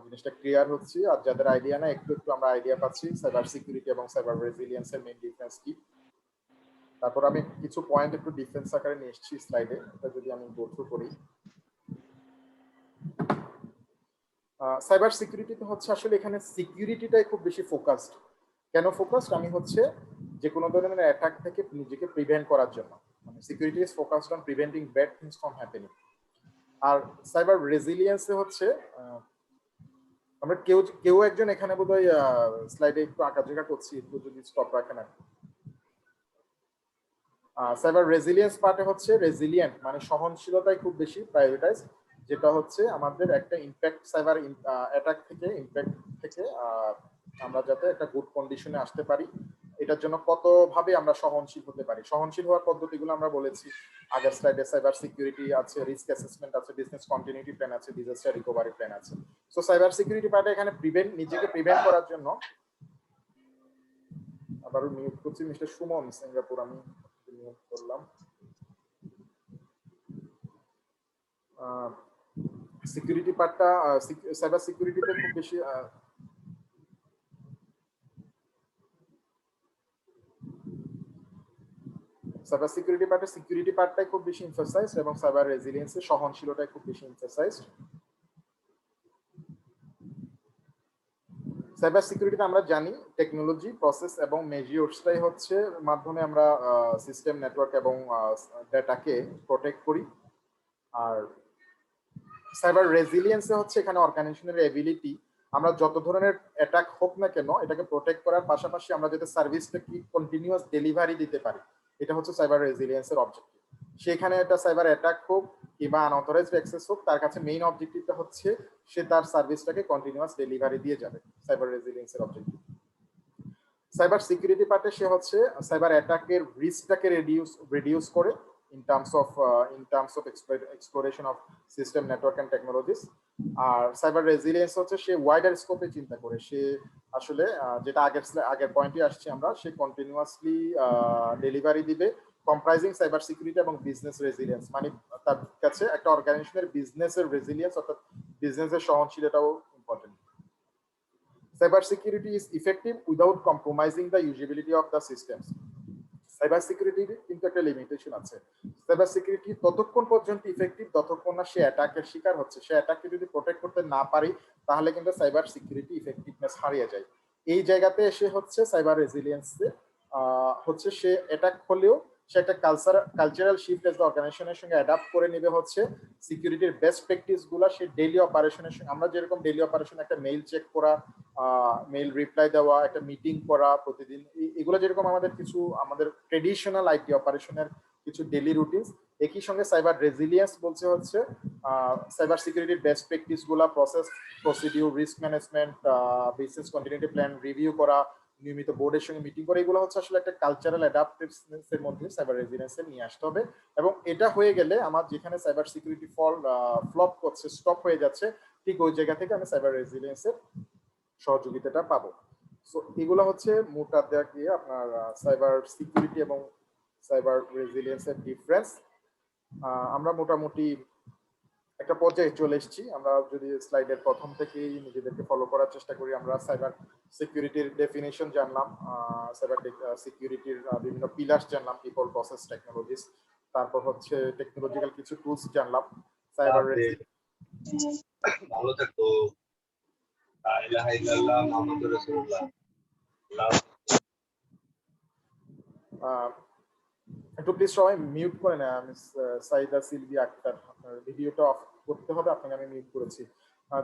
জিনিসটা ক্লিয়ার হচ্ছে, আর যাদের আইডিয়া না, একটু একটু আমরা আইডিয়া পাচ্ছি সাইবার সিকিউরিটি এবং সাইবার রেজিলিয়েন্সের মেইন ডিফারেন্স কি। তারপর আমি কিছু পয়েন্ট একটু ডিফারেন্স আকারে নিয়ে এসেছি স্লাইডে, এটা যদি আমি গো থ্রু করি। সাইবার সিকিউরিটিতে হচ্ছে আসলে এখানে সিকিউরিটিটাই খুব বেশি ফোকাসড। কেন ফোকাসড? আমি হচ্ছে যে কোনো ধরনের অ্যাটাক থেকে নিজেকে প্রিভেন্ট করার জন্য, মানে security is focused on preventing bad things from happening. আর সাইবার রেজিলিয়েন্সে হচ্ছে আমরা কেউ কেউ একজন এখানে বোধহয় স্লাইডে একটু আঁকাঝোঁকা করছি, একটু যদি স্টপ রাখেন। সাইবার রেজিলিয়েন্স পার্টে হচ্ছে রেজিলিয়েন্ট মানে সহনশীলতাই খুব বেশি প্রায়োরিটাইজ, যেটা হচ্ছে আমাদের একটা ইম্প্যাক্ট, সাইবার অ্যাটাক থেকে, ইম্প্যাক্ট থেকে আমরা যাতে একটা গুড কন্ডিশনে আসতে পারি, এটার জন্য কতভাবে আমরা সহনশীল হতে পারি। সহনশীল হওয়ার পদ্ধতিগুলো আমরা বলেছি আগের স্লাইডে, সাইবার সিকিউরিটি আছে, রিস্ক অ্যাসেসমেন্ট আছে, বিজনেস কন্টিনিউটি প্ল্যান আছে, ডিজাস্টার রিকভারি প্ল্যান আছে। সো সাইবার সিকিউরিটি পার্টে এখানে নিজেকে প্রিভেন্ট করার জন্য, আবারও মিউট করছি মিস্টার সুমন সিঙ্গাপুর, আমি মিউট করলাম। সিকিউরিটি পার্টটা, সাইবার সিকিউরিটিতে খুব বেশি সাইবার সিকিউরিটি পার্টে সিকিউরিটি পার্টটাই খুব বেশি এমফাসাইজ, এবং সাইবার রেজিলিয়েন্সে সহনশীলতাই খুব বেশি এমফাসাইজ। সাইবার সিকিউরিটিতে আমরা জানি টেকনোলজি, প্রসেস এবং মেজিওরসটাই হচ্ছে মাধ্যমে আমরা সিস্টেম, নেটওয়ার্ক এবং ডেটাকে প্রোটেক্ট করি। আর সাইবার রেজিলিয়েন্সে হচ্ছে এখানে অর্গানাইজেশনের এবিলিটি আমরা যত ধরনের অ্যাটাক হোক না কেন এটাকে প্রোটেক্ট করার পাশাপাশি আমরা যাতে সার্ভিসটা কি কন্টিনিউয়াস ডেলিভারি দিতে পারি, এটা হচ্ছে সাইবার রেজিলিয়েন্সের অবজেক্টিভ। সেখানে একটা সাইবার অ্যাটাক হোক কিংবা আনঅথরাইজড অ্যাক্সেস হোক, তার কাছে মেইন অবজেক্টিভটা হচ্ছে সে তার সার্ভিসটাকে কন্টিনিউয়াস ডেলিভারি দিয়ে যাবে, সাইবার রেজিলিয়েন্সের অবজেক্টিভ। সাইবার সিকিউরিটি পার্টে সে হচ্ছে সাইবার অ্যাটাকের রিস্কটাকে রিডিউস করে in terms of exploration of system network and technologies। আর সাইবার রেজিলিয়েন্স হচ্ছে সে ওয়াইডার স্কোপে চিন্তা করে, সে আসলে যেটা আগের পয়েন্টে আসছি আমরা, সে কন্টিনিউয়াসলি ডেলিভারি দিবে কম্প্রাইজিং সাইবার সিকিউরিটি এবং বিজনেস রেজিলিয়েন্স। মানে তার কাছে একটা অর্গানাইজেশনের বিজনেসের রেজিলিয়েন্স অর্থাৎ বিজনেসের সহনশীলতাও important. Cyber security is effective without compromising the usability of the systems. Cyber সিকিউরিটির কিন্তু একটা লিমিটেশন আছে। সাইবার সিকিউরিটি ততক্ষণ পর্যন্ত ইফেক্টিভ ততক্ষণ না সে অ্যাটাকের শিকার হচ্ছে। সে অ্যাটাককে যদি প্রোটেক্ট করতে না পারি তাহলে কিন্তু সাইবার সিকিউরিটি ইফেক্টিভনেস হারিয়ে যায়। এই জায়গাতে এসে হচ্ছে সাইবার রেজিলিয়েন্সে হচ্ছে সে অ্যাটাক হলেও সে একটা কালচারাল শিফট এজ অর্গানাইজেশনের সঙ্গে অ্যাডাপ্ট করে নেবে হচ্ছে সিকিউরিটির বেস্ট প্র্যাকটিস গুলা সে ডেইলি অপারেশনের সঙ্গে। আমরা যেরকম ডেইলি অপারেশন একটা মেইল চেক করা, মেইল রিপ্লাই দেওয়া, একটা মিটিং করা প্রতিদিন, এগুলো যেরকম আমাদের ট্রেডিশনাল আইটি অপারেশনের কিছু ডেইলি রুটিনস, একই সঙ্গে সাইবার রেজিলিয়েন্স বলছে হচ্ছে সাইবার সিকিউরিটির বেস্ট প্র্যাকটিস গুলা, process, procedure, risk management, business continuity plan review করা, নিয়মিত বোর্ডের সঙ্গে মিটিং করে, এগুলো হচ্ছে আসলে একটা কালচারাল অ্যাডাপ্টিভনেস এর মধ্যে সাইবার রেজিলিয়েন্স নিয়ে আসতে হবে। এবং এটা হয়ে গেলে আমার যেখানে সাইবার সিকিউরিটি ফ্লপ করছে, স্টপ হয়ে যাচ্ছে, ঠিক ওই জায়গা থেকে আমি সাইবার রেজিলিয়েন্সের সহযোগিতাটা পাবো। সো এগুলো হচ্ছে মোটা দাগে আপনার সাইবার সিকিউরিটি এবং সাইবার রেজিলিয়েন্সের ডিফারেন্স। আমরা মোটামুটি একটা পর্যায়ে চলে এসেছি। আমরা যদি স্লাইডের প্রথম থেকেই নিজেদেরকে ফলো করার চেষ্টা করি, আমরা সাইবার সিকিউরিটির ডেফিনেশন জানলাম, সাইবার সিকিউরিটির বিভিন্ন পিলার্স জানলাম, পিপল, প্রসেস, টেকনোলজিস, তারপর হচ্ছে টেকনোলজিক্যাল কিছু টুলস জানলাম, সাইবার ভালো থাকো। লা ইলাহা ইল্লাল্লাহ মুহাম্মাদুর রাসূলুল্লাহ। একটু প্লিজ সবাই মিউট করে নেন। মিস সাইদা সিলভি আক্তার, আপনার ভিডিওটা অফ করতে হবে, আপনাকে আমি মিউট করেছি।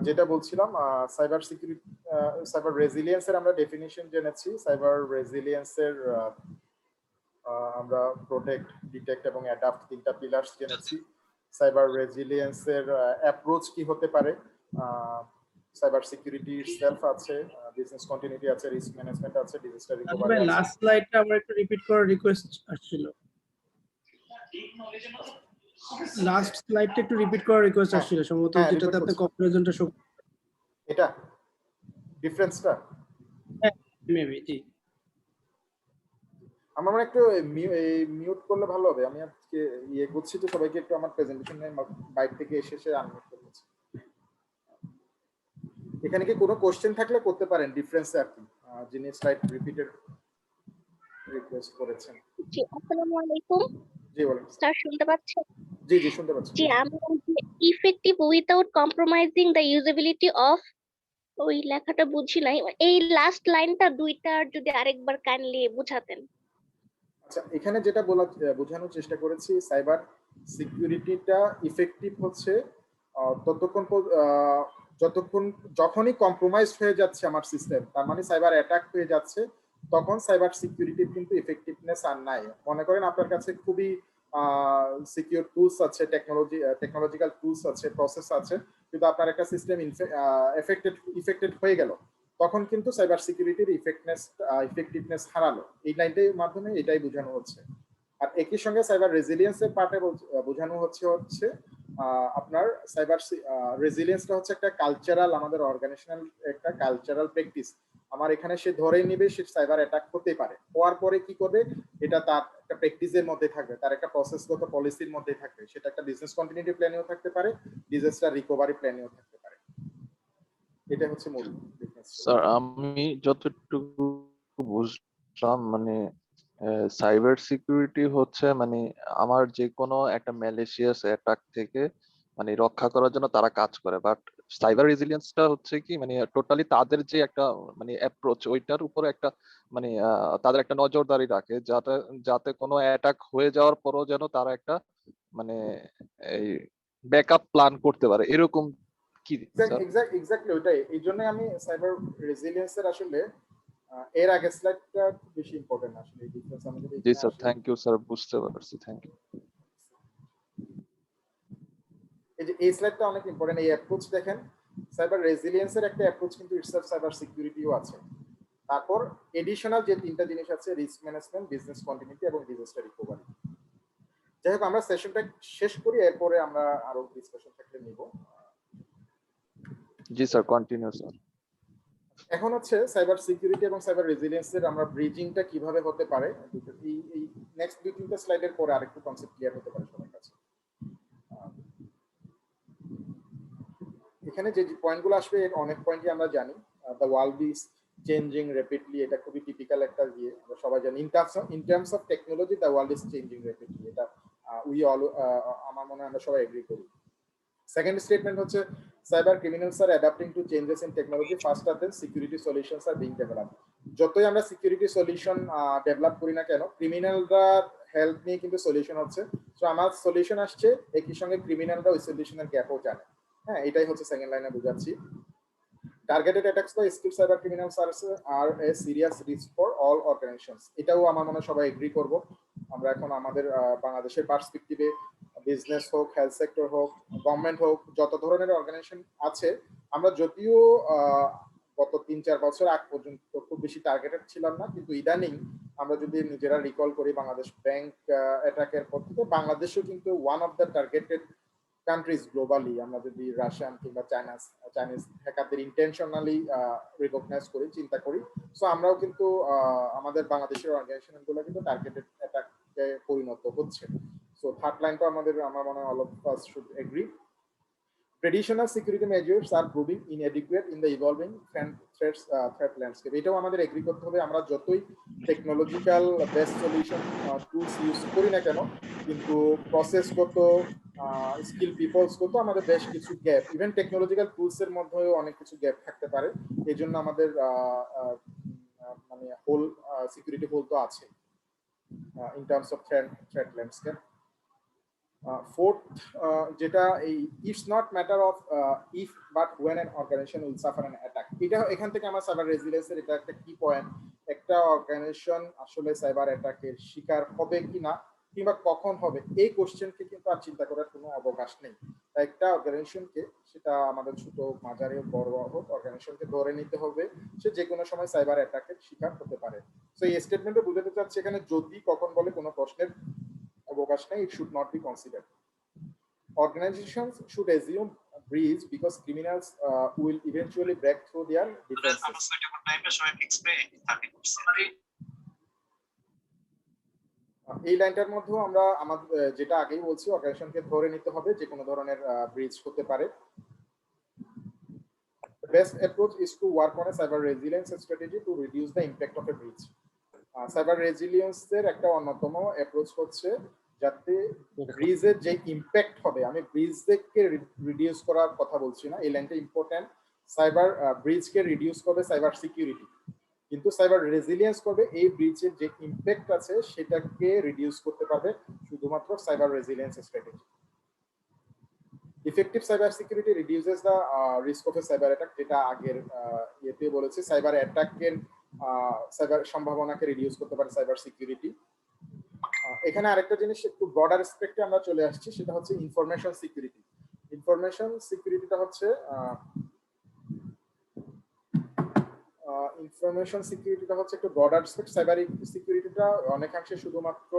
যেটা বলছিলাম, সাইবার সিকিউরিটি, সাইবার রেজিলিয়েন্সের আমরা ডেফিনিশন জেনেছি। সাইবার রেজিলিয়েন্সের আমরা প্রোটেক্ট, ডিটেক্ট এবং অ্যাডাপ্ট তিনটা পিলার্স জেনেছি। সাইবার রেজিলিয়েন্সের অ্যাপ্রোচ কি হতে পারে, সাইবার সিকিউরিটি সেলফ আছে, বিজনেস কন্টিনিউটি আছে, রিস্ক ম্যানেজমেন্ট আছে, ডিজাস্টার রিকভারি আছে। লাস্ট স্লাইডটা আমরা একটু রিপিট করার রিকোয়েস্ট আসছিল। লাস্ট স্লাইডটা একটু রিপিট করার রিকোয়েস্ট আসছিল, সম্ভবত যেটাতে আপনি কম্পারিজনটা শো, এটা ডিফারেন্সটা মেবি। জি, আমরা একটু মিউট করলে ভালো হবে। আমি আজকে ইয়ে করছি তো, সবাইকে একটু আমার প্রেজেন্টেশনের বাইক থেকে এসে আনমিউট করছি। এখানে কি কোনো কোশ্চেন থাকলে করতে পারেন ডিফারেন্সে আর কি, যিনি স্লাইড রিপিটেড রিকোয়েস্ট করেছেন। জি, আসসালামু আলাইকুম। জি বলেন স্যার, শুনতে পাচ্ছেন? জি জি শুনতে পাচ্ছি। জি, আমি effective without compromising the usability of, ওই লেখাটা বুঝি নাই, এই লাস্ট লাইনটা দুইটা যদি আরেকবার কাইন্ডলি বুঝাতেন। আচ্ছা, এখানে যেটা বোঝানোর চেষ্টা করেছি, সাইবার সিকিউরিটিটা ইফেক্টিভ হচ্ছে যখনই কম্প্রোমাইজ হয়ে যাচ্ছে আমার সিস্টেম, তার মানে সাইবার অ্যাটাক হয়ে যাচ্ছে, তখন সাইবার সিকিউরিটির কিন্তু ইফেক্টিভনেস আর নাই। মনে করেন আপনার কাছে খুবই সিকিউর টুলস আছে, টেকনোলজিক্যাল টুলস আছে, প্রসেস আছে, কিন্তু আপনার একটা সিস্টেম ইফেক্টেড হয়ে গেল, তখন কিন্তু সাইবার সিকিউরিটির ইফেক্টিভনেস হারালো। এই লাইনটার মাধ্যমে এটাই বোঝানো হচ্ছে। আর একই সঙ্গে সাইবার রেজিলিয়েন্সের পার্টে বোঝানো হচ্ছে আপনার সাইবার রেজিলিয়েন্সটা হচ্ছে একটা কালচারাল, আমাদের অর্গানাইজেশনাল একটা কালচারাল প্র্যাকটিস। আমার এখানে সে ধরেই নেবে সে সাইবার অ্যাটাক হতে পারে, হওয়ার পরে কি করবে, এটা তার একটা প্র্যাকটিসের মধ্যে থাকবে, তার একটা প্রসেসগত পলিসির মধ্যে থাকবে, সেটা একটা বিজনেস কন্টিনিউটি প্ল্যানেও থাকতে পারে, ডিজাস্টার রিকভারি প্ল্যানেও থাকতে পারে। এটা হচ্ছে মূল ডিফারেন্স। স্যার, আমি যতটুকু বুঝলাম মানে সাইবার সিকিউরিটি হচ্ছে মানে আমার যে কোনো একটা ম্যালিশিয়াস অ্যাটাক থেকে মানে রক্ষা করার জন্য তারা কাজ করে, বাট সাইবার রেজিলিয়েন্সটা হচ্ছে কি মানে টোটালি তাদের যে একটা মানে অ্যাপ্রোচ, ওইটার উপরে একটা মানে তাদের একটা নজরদারি রাখে, যাতে যাতে কোনো অ্যাটাক হয়ে যাওয়ার পরও যেন তারা একটা মানে এই ব্যাকআপ প্ল্যান করতে পারে, এরকম কি স্যার? এক্স্যাক্টলি ওইটাই। এই জন্য আমি সাইবার রেজিলিয়েন্সের আসলে এর আগে স্লাইডটা খুব বেশি ইম্পর্টেন্ট আসলে এই ডিফারেন্স আমি যদি জি এখানে স্যার, আসি, থ্যাংক ইউ স্যার, বুঝতে পারছি, থ্যাংক ইউ। এই যে এই স্লাইডটা অনেক ইম্পর্টেন্ট। এই অ্যাপ্রোচ দেখেন, সাইবার রেজিলিয়েন্সের একটা অ্যাপ্রোচ কিন্তু ইটসেলফ সাইবার সিকিউরিটিও আছে। তারপর এডিশনাল যে তিনটা জিনিস আছে, রিস্ক ম্যানেজমেন্ট, বিজনেস কন্টিনিউটি এবং ডিজাস্টার রিকভারি। যাই হোক, আমরা সেশনটা শেষ করি, এরপরে আমরা আরো ডিসকাশন থাকলে নিব। জি স্যার, কন্টিনিউ স্যার। এখন হচ্ছে সাইবার সিকিউরিটি এবং সাইবার রেজিলিয়েন্সের আমরা ব্রিজিংটা কিভাবে হতে পারে, এই নেক্সট দুই তিনটা স্লাইডের পরে আরেকটু কনসেপ্ট ক্লিয়ার হতে পারে সবার কাছে। এখানে যে পয়েন্টগুলো আসবে অনেক পয়েন্টই আমরা জানি। The world is changing rapidly, এটা খুবই টিপিক্যাল একটা ইয়ে, আমরা সবাই জানি। In terms of technology the world is changing rapidly, এটা আমার মনে হয় আমরা সবাই এগ্রি করি। সেকেন্ড স্টেটমেন্ট হচ্ছে cyber criminals are adapting to changes in technology faster than security solutions are being develop. যতই আমরা সিকিউরিটি সলিউশন ডেভেলপ করি না কেন, ক্রিমিনালরা হেল্প নিয়ে কিন্তু সলিউশন হচ্ছে। তো আমার সলিউশন আসছে, একই সঙ্গে ক্রিমিনালরা ওই সলিউশনের গ্যাপও জানে। হ্যাঁ, এটাই হচ্ছে সেকেন্ড লাইনে বোঝাচ্ছি। Targeted attacks by skill cyber criminals are a serious risk for all organizations. এটাও আমার মনে হয় সবাই এগ্রি করব। আমরা এখন আমাদের বাংলাদেশের পার্সপেক্টিভে বিজনেস হোক, হেলথ সেক্টর হোক, গভর্নমেন্ট হোক, যত ধরনের অর্গানাইজেশন আছে, আমরা যদিও গত ৩-৪ বছর আগ পর্যন্ত খুব বেশি টার্গেটেড ছিলাম না, কিন্তু ইদানিং আমরা যদি নিজেরা রিকল করি বাংলাদেশ ব্যাংক অ্যাটাকের পর থেকে, বাংলাদেশও কিন্তু one of the targeted countries globally. আমরা যদি রাশিয়ান কিংবা চাইনিজ হ্যাকারদের ইন্টেনশনালি রিকগনাইজ করি, চিন্তা করি, সো আমরাও কিন্তু আমাদের বাংলাদেশের অর্গানাইজেশন গুলো কিন্তু টার্গেটেড অ্যাটাকে পরিণত হচ্ছে। সো থার্ড লাইনটা আমার মনে হয় all of us should agree. Traditional security measures are proving inadequate in the evolving threat landscape. এটাও আমাদের এগ্রি করতে হবে। আমরা যতই technological best solution tools use করি না কেন, কিন্তু প্রসেসগত, স্কিল পিপলসগত আমাদের বেশ কিছু গ্যাপ, ইভেন টেকনোলজিক্যাল টুলস এর মধ্যেও অনেক কিছু গ্যাপ থাকতে পারে। এই জন্য আমাদের মানে হোল সিকিউরিটি হোল তো আছে in terms of threat landscape. Fourth, যেটা এই it's not matter of if but when an organization will suffer an attack. এটা এখান থেকে আমার সাইবার রেজিলিয়েন্সের এটা একটা কি পয়েন্ট। একটা অর্গানাইজেশন আসলে সাইবার অ্যাটাকের শিকার হবে কিনা কিংবা কখন হবে, এই কোশ্চেনকে কিন্তু আর চিন্তা করার কোনো অবকাশ নেই। একটা অর্গানাইজেশনকে, সেটা আমাদের ছোট মাঝারি বড় হোক, অর্গানাইজেশনকে ধরে নিতে হবে সে যে কোনো সময় সাইবার অ্যাটাকের শিকার হতে পারে। তো এই স্টেটমেন্টে বুঝাতে চাচ্ছি এখানে যদি কখন বলে কোনো প্রশ্নের অবকাশ নেই, it should not be considered. Organizations should assume breach because criminals will eventually break through their defenses. এই লাইনটার মধ্যেও আমরা আমাদের যেটা আগেই বলছি, অর্গানাইজেশনকে ধরে নিতে হবে, যে কোনো ধরনের ব্রিচ হতে পারে। The best approach is to work on a cyber resilience strategy to reduce the impact of a breach. Cyber রেজিলিয়েন্সের একটা অন্যতম অ্যাপ্রোচ হচ্ছে যাতে ব্রিজের যে ইম্প্যাক্ট হবে, আমি ব্রিজকে রিডিউস করার কথা বলছি না, এই লাইনটা ইম্পর্টেন্ট। সাইবার ব্রিজকে রিডিউস করবে সাইবার সিকিউরিটি, কিন্তু সাইবার রেজিলিয়েন্স করবে এই ব্রিজের যে ইম্প্যাক্ট আছে সেটাকে রিডিউস করতে পারবে শুধুমাত্র cyber resilience strategy. Effective cyber security reduces the risk of A cyber attack, যেটা আগের ইয়েতে বলেছি। সাইবার অ্যাটাকের সাইবার সম্ভাবনাকে রিডিউস করতে পারে সাইবার সিকিউরিটি। এখানে আরেকটা জিনিস একটু ব্রডার স্পেক্টে আমরা চলে আসছি, সেটা হচ্ছে ইনফরমেশন সিকিউরিটি। ইনফরমেশন সিকিউরিটিটা হচ্ছে একটু ব্রডার স্পেক্ট। সাইবার সিকিউরিটিটা অনেকাংশে শুধুমাত্র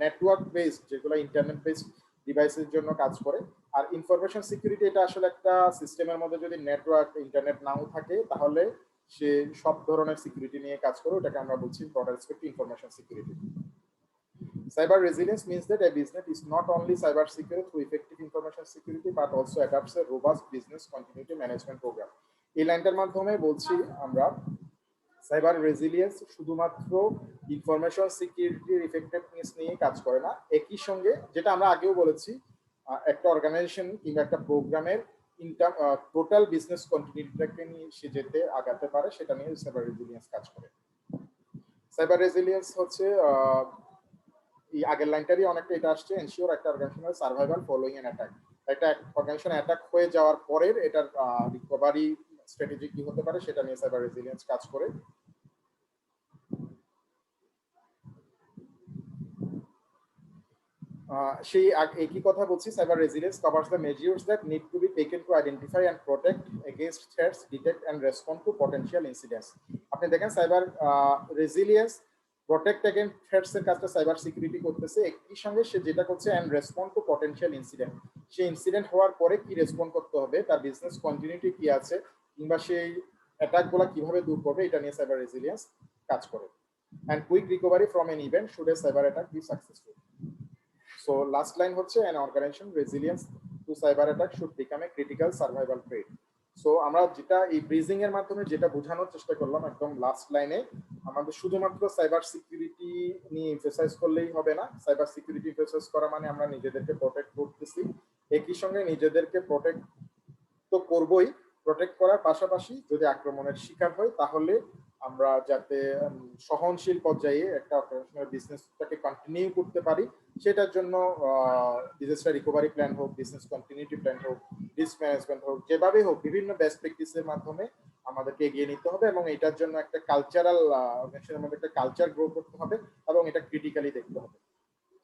নেটওয়ার্ক বেসড, যেগুলো ইন্টারনেট বেসড ডিভাইসের জন্য কাজ করে। আর ইনফরমেশন সিকিউরিটি এটা আসলে একটা সিস্টেমের মধ্যে যদি নেটওয়ার্ক ইন্টারনেট নাও থাকে তাহলে সে সব ধরনের সিকিউরিটি নিয়ে কাজ করে, ওটাকে আমরা বলছি broader aspect information security. Cyber resilience means that a business is not only cyber secure through effective information security but also adopts a robust business continuity management program. এই লাইনটার মাধ্যমে বলছি আমরা সাইবার রেজিলিয়েন্স শুধুমাত্র ইনফরমেশন সিকিউরিটির effectiveness নিয়ে কাজ করে না, একই সঙ্গে যেটা আমরা আগেও বলেছি, একটা অর্গানাইজেশন কিংবা একটা প্রোগ্রামের টোটাল বিজনেস কন্টিনিউটিটাকে নিয়ে সে যেতে আগাতে পারে, সেটা নিয়ে সাইবার রেজিলিয়েন্স কাজ করে। সাইবার রেজিলিয়েন্স হচ্ছে এই আগের লাইনটারই অনেকটা এটা আসছে, এনশিওর একটা organizational survival following an attack. একটা অর্গানাইজেশন অ্যাটাক হয়ে যাওয়ার পরের এটার রিকভারি স্ট্র্যাটেজি কি হতে পারে সেটা নিয়ে সাইবার রেজিলিয়েন্স কাজ করে। সেই একই কথা বলছি, cyber resilience covers the measures that need to be taken to identify and protect against threats, detect and respond two potential incidents. আপনি দেখেন cyber resilience protect against threats এর কাজটা সাইবার সিকিউরিটি করতেছে, একই সঙ্গে সে যেটা করছে and respond two potential incident, সেই ইনসিডেন্ট হওয়ার পরে কি রেসপন্ড করতে হবে, তার বিজনেস কন্টিনিউটি কি আছে, কিংবা সেই অ্যাটাকগুলো কিভাবে দূর করবে, এটা নিয়ে সাইবার রেজিলিয়েন্স কাজ করে। And quick recovery from N event should A cyber attack be successful. So last line হচ্ছে an organization resilience to cyber attack should become a critical survival trait. So আমরা যেটা এই ব্রিজিং এর মাধ্যমে যেটা বোঝানোর চেষ্টা করলাম একদম লাস্ট লাইনে, আমাদের শুধুমাত্র সাইবার সিকিউরিটি নিয়ে এমফাসাইজ করলেই হবে না। সাইবার সিকিউরিটি এমফাসাইজ করা মানে আমরা নিজেদেরকে প্রোটেক্ট করতেছি, একই সঙ্গে নিজেদেরকে প্রোটেক্ট তো করবই, প্রোটেক্ট করার পাশাপাশি যদি আক্রমণের শিকার হয় তাহলে আমরা যাতে সহনশীল পর্যায়ে একটা অপারেশনাল বিজনেসটাকে কন্টিনিউ করতে পারি, সেটার জন্য ডিজাস্টার রিকভারি প্ল্যান হোক, বিজনেস কন্টিনিউটি প্ল্যান হোক, রিস্ক ম্যানেজমেন্ট হোক, যেভাবে হোক বিভিন্ন বেস্ট প্র্যাকটিসের মাধ্যমে আমাদেরকে এগিয়ে নিতে হবে এবং এটার জন্য একটা কালচারাল অর্গানাইজেশনের মধ্যে একটা কালচার গ্রো করতে হবে এবং এটা ক্রিটিক্যালি দেখতে হবে।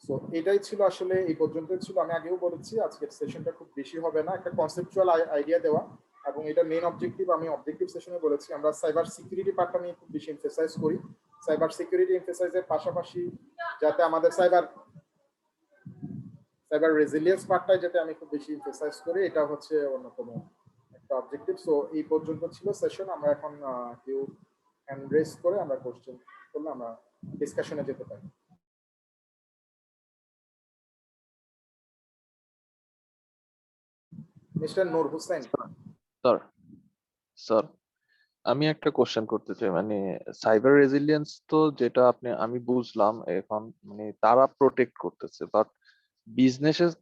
সো এটাই ছিল আসলে, এই পর্যন্ত ছিল। আমি আগেও বলেছি আজকের সেশনটা খুব বেশি হবে না, একটা কনসেপচুয়াল আইডিয়া দেওয়া, এবং এটা মেইন অবজেক্টিভ। আমি অবজেক্টিভ সেশনে বলেছি আমরা সাইবার সিকিউরিটি পার্টটা নিয়ে খুব বেশি এমফাসাইজ করি, সাইবার সিকিউরিটি এমফাসাইজের পাশাপাশি যাতে আমাদের সাইবার রেজিলিয়েন্স পার্টটাই যাতে আমি খুব বেশি এমফাসাইজ করি, এটা হচ্ছে অন্যতম একটা অবজেক্টিভ। সো এই পর্যন্ত ছিল সেশন। আমরা এখন কেউ হ্যান্ড রেজ করে আমরা কোশ্চেন করলে আমরা ডিসকাশনে যেতে পারি। মিস্টার নূর হোসেন। স্যার স্যার আমি একটা কোশ্চেন করতে চাই, মানে সাইবার রেজিলিয়েন্স তো যেটা আমি বুঝলাম এখন, মানে তারা প্রোটেক্ট করতেছে, বাট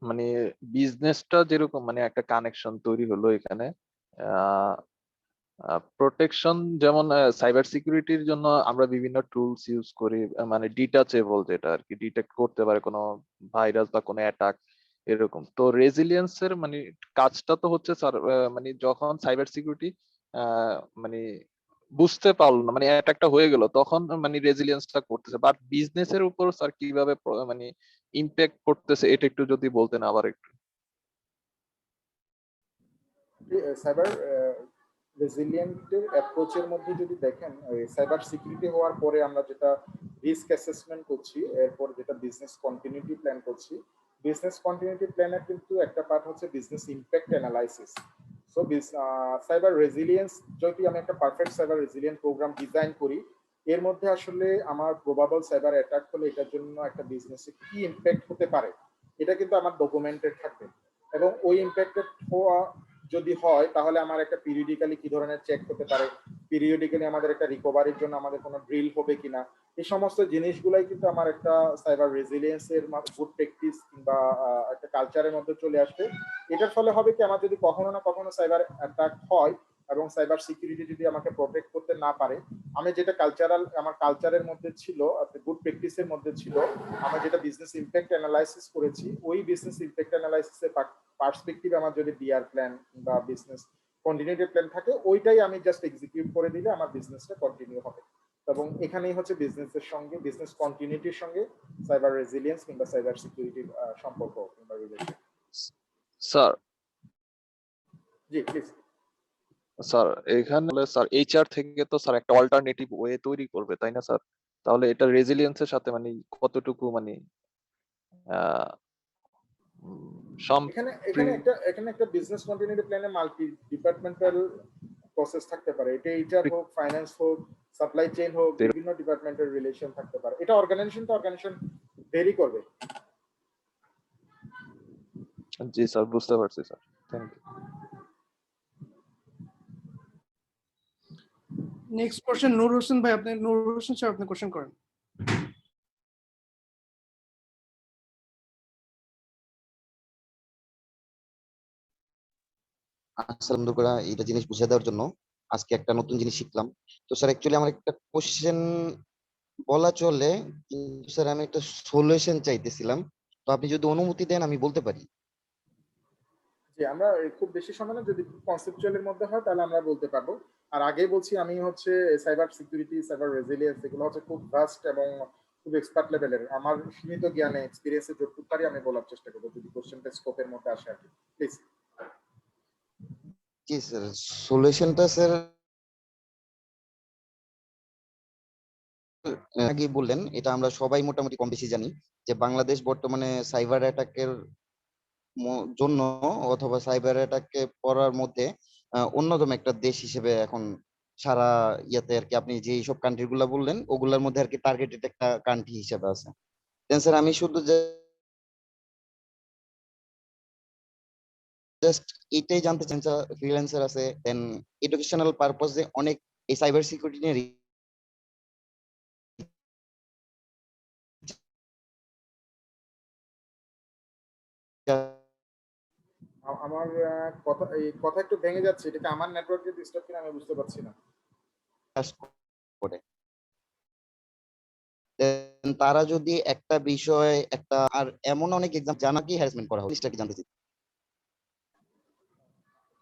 মানে বিজনেসটা যেরকম মানে একটা কানেকশন তৈরি হলো এখানে, প্রোটেকশন যেমন সাইবার সিকিউরিটির জন্য আমরা বিভিন্ন টুলস ইউজ করি, মানে ডিটাচেবল যেটা আর কি ডিটেক্ট করতে পারে কোনো ভাইরাস বা কোনো অ্যাটাক এরকম। তো রেজিলিয়েন্সের মানে কাজটা তো হচ্ছে স্যার, মানে যখন সাইবার সিকিউরিটি মানে বুঝতে পারলো না, মানে অ্যাটাকটা হয়ে গেল, তখন মানে রেজিলিয়েন্সটা করতেছে, বাট বিজনেসের উপর স্যার কিভাবে মানে ইম্প্যাক্ট করতেছে এটা একটু যদি বলতেন আবার একটু। সাইবার রেজিলিয়েন্টের অ্যাপ্রোচের মধ্যে যদি দেখেন, সাইবার সিকিউরিটি হওয়ার পরে আমরা যেটা রিস্ক অ্যাসেসমেন্ট করছি, এরপর যেটা বিজনেস কন্টিনিউটি প্ল্যান করছি, বিজনেস কন্টিনিউটি প্ল্যানের কিন্তু একটা পার্ট হচ্ছে business impact analysis. So cyber resilience যদি আমি একটা perfect cyber resilient program design করি, এর মধ্যে আসলে আমার প্রবাবল সাইবার অ্যাটাক হলে এটার জন্য একটা বিজনেসে কি ইম্প্যাক্ট হতে পারে এটা কিন্তু আমার ডকুমেন্টেড থাকবে, এবং ওই ইম্প্যাক্টেড হওয়া যদি হয় তাহলে আমার একটা পিরিয়ডিক্যালি কি ধরনের চেক হতে পারে, পিরিয়ডিক্যালি আমাদের একটা রিকভারির জন্য আমাদের কোনো ড্রিল হবে কিনা, এই সমস্ত জিনিসগুলাই কিন্তু আমার একটা সাইবার রেজিলিয়েন্সের গুড প্র্যাকটিস কিংবা একটা কালচারের মধ্যে চলে আসবে। এটার ফলে হবে কি, আমার যদি কখনো না কখনো সাইবার অ্যাটাক হয় এবং সাইবার সিকিউরিটি যদি আমাকে প্রোটেক্ট করতে না পারে, আমি যেটা কালচারাল আমার কালচারের মধ্যে ছিল, গুড প্র্যাকটিসের মধ্যে ছিল, আমরা যেটা বিজনেস ইম্প্যাক্ট অ্যানালাইসিস করেছি, ওই বিজনেস ইম্প্যাক্ট অ্যানালাইসিসের পার্সপেক্টিভ আমার যদি বিআর প্ল্যান বা বিজনেস কন্টিনিউটি প্ল্যান থাকে, ওইটাই আমি জাস্ট এক্সিকিউট করে দিলে আমার বিজনেসটা কন্টিনিউ হবে। এবং এখানেই হচ্ছে বিজনেসের সঙ্গে, বিজনেস কন্টিনিউটির সঙ্গে সাইবার রেজিলিয়েন্স কিংবা সাইবার সিকিউরিটির সম্পর্ক কিংবা relation. Sir G please. Sir এখানে স্যার এইচআর থেকে তো স্যার একটা অল্টারনেটিভ ওয়ে তৈরি করবে, তাই না স্যার? তাহলে এটা রেজিলিয়েন্সের সাথে মানে কতটুকু মানে এখানে একটা বিজনেস কন্টিনিউটি প্ল্যানে মাল্টি ডিপার্টমেন্টাল প্রসেস থাকতে পারে, এটা এইচআর হোক, ফাইন্যান্স হোক, সাপ্লাই চেইন হোক, বিভিন্ন ডিপার্টমেন্টের রিলেশন থাকতে পারে। এটা অর্গানাইজেশন টু অর্গানাইজেশন ভেরি করবে। জি স্যার, বুঝতে পারছি sir, thank you. Next question Nur Hossain ভাই, আপনি নূর হোসেন স্যার আপনি কোশ্চেন করেন। আসসালাম দুপুরা এটা জিনিস বুঝিয়ে দেওয়ার জন্য। আজকে একটা নতুন জিনিস শিখলাম। তো স্যার অ্যাকচুয়ালি আমার একটা কোশ্চেন বলা চলে, কিন্তু স্যার আমি একটা সলিউশন চাইতেছিলাম, তো আপনি যদি অনুমতি দেন আমি বলতে পারি। আমরা খুব বেশি সময় না, যদি কনসেপচুয়ালের মধ্যে হয় তাহলে আমরা বলতে পারবো। আর আগেই বলছি আমি হচ্ছে সাইবার সিকিউরিটি, সাইবার রেজিলিয়েন্স এগুলো হচ্ছে খুব ভাস্ট এবং খুব এক্সপার্ট লেভেলের। আমার সীমিত জ্ঞানে এক্সপিরিয়েন্সে যতটুকু পারি আমি বলার চেষ্টা করবো, যদি কোশ্চেনটা স্কোপের মধ্যে আসে আর কি। প্লিজ। জি স্যার, সলিউশনটা স্যার আগে বললেন, এটা আমরা সবাই মোটামুটি কম বেশি জানি যে বাংলাদেশ বর্তমানে সাইবার অ্যাটাকের জন্য অথবা সাইবার অ্যাটাকে পড়ার মধ্যে অন্যতম একটা দেশ হিসেবে এখন সারা ইয়াতে আর কি, আপনি যে সব কান্ট্রি গুলা বললেন ওগুলার মধ্যে আর কি টার্গেটেড একটা কান্ট্রি হিসেবে আছে। দেন স্যার আমি শুধু জাস্ট এটাই জানতে চান, ফ্রিল্যান্সার আছে, দেন এডুকেশনাল পারপজে অনেক এই সাইবার সিকিউরিটি নিয়ে আমার কথা এই কথা একটু ভেঙে যাচ্ছে, এটা কি আমার নেটওয়ার্কের ডিস্টার্ব কিনা আমি বুঝতে পারছি না। রিসার্চ করে। Then তারা যদি একটা বিষয় একটা আর এমন অনেক এক্সাম জানা কি হ্যারাসমেন্ট করা হয়, জিনিসটা কি জানতে চাই।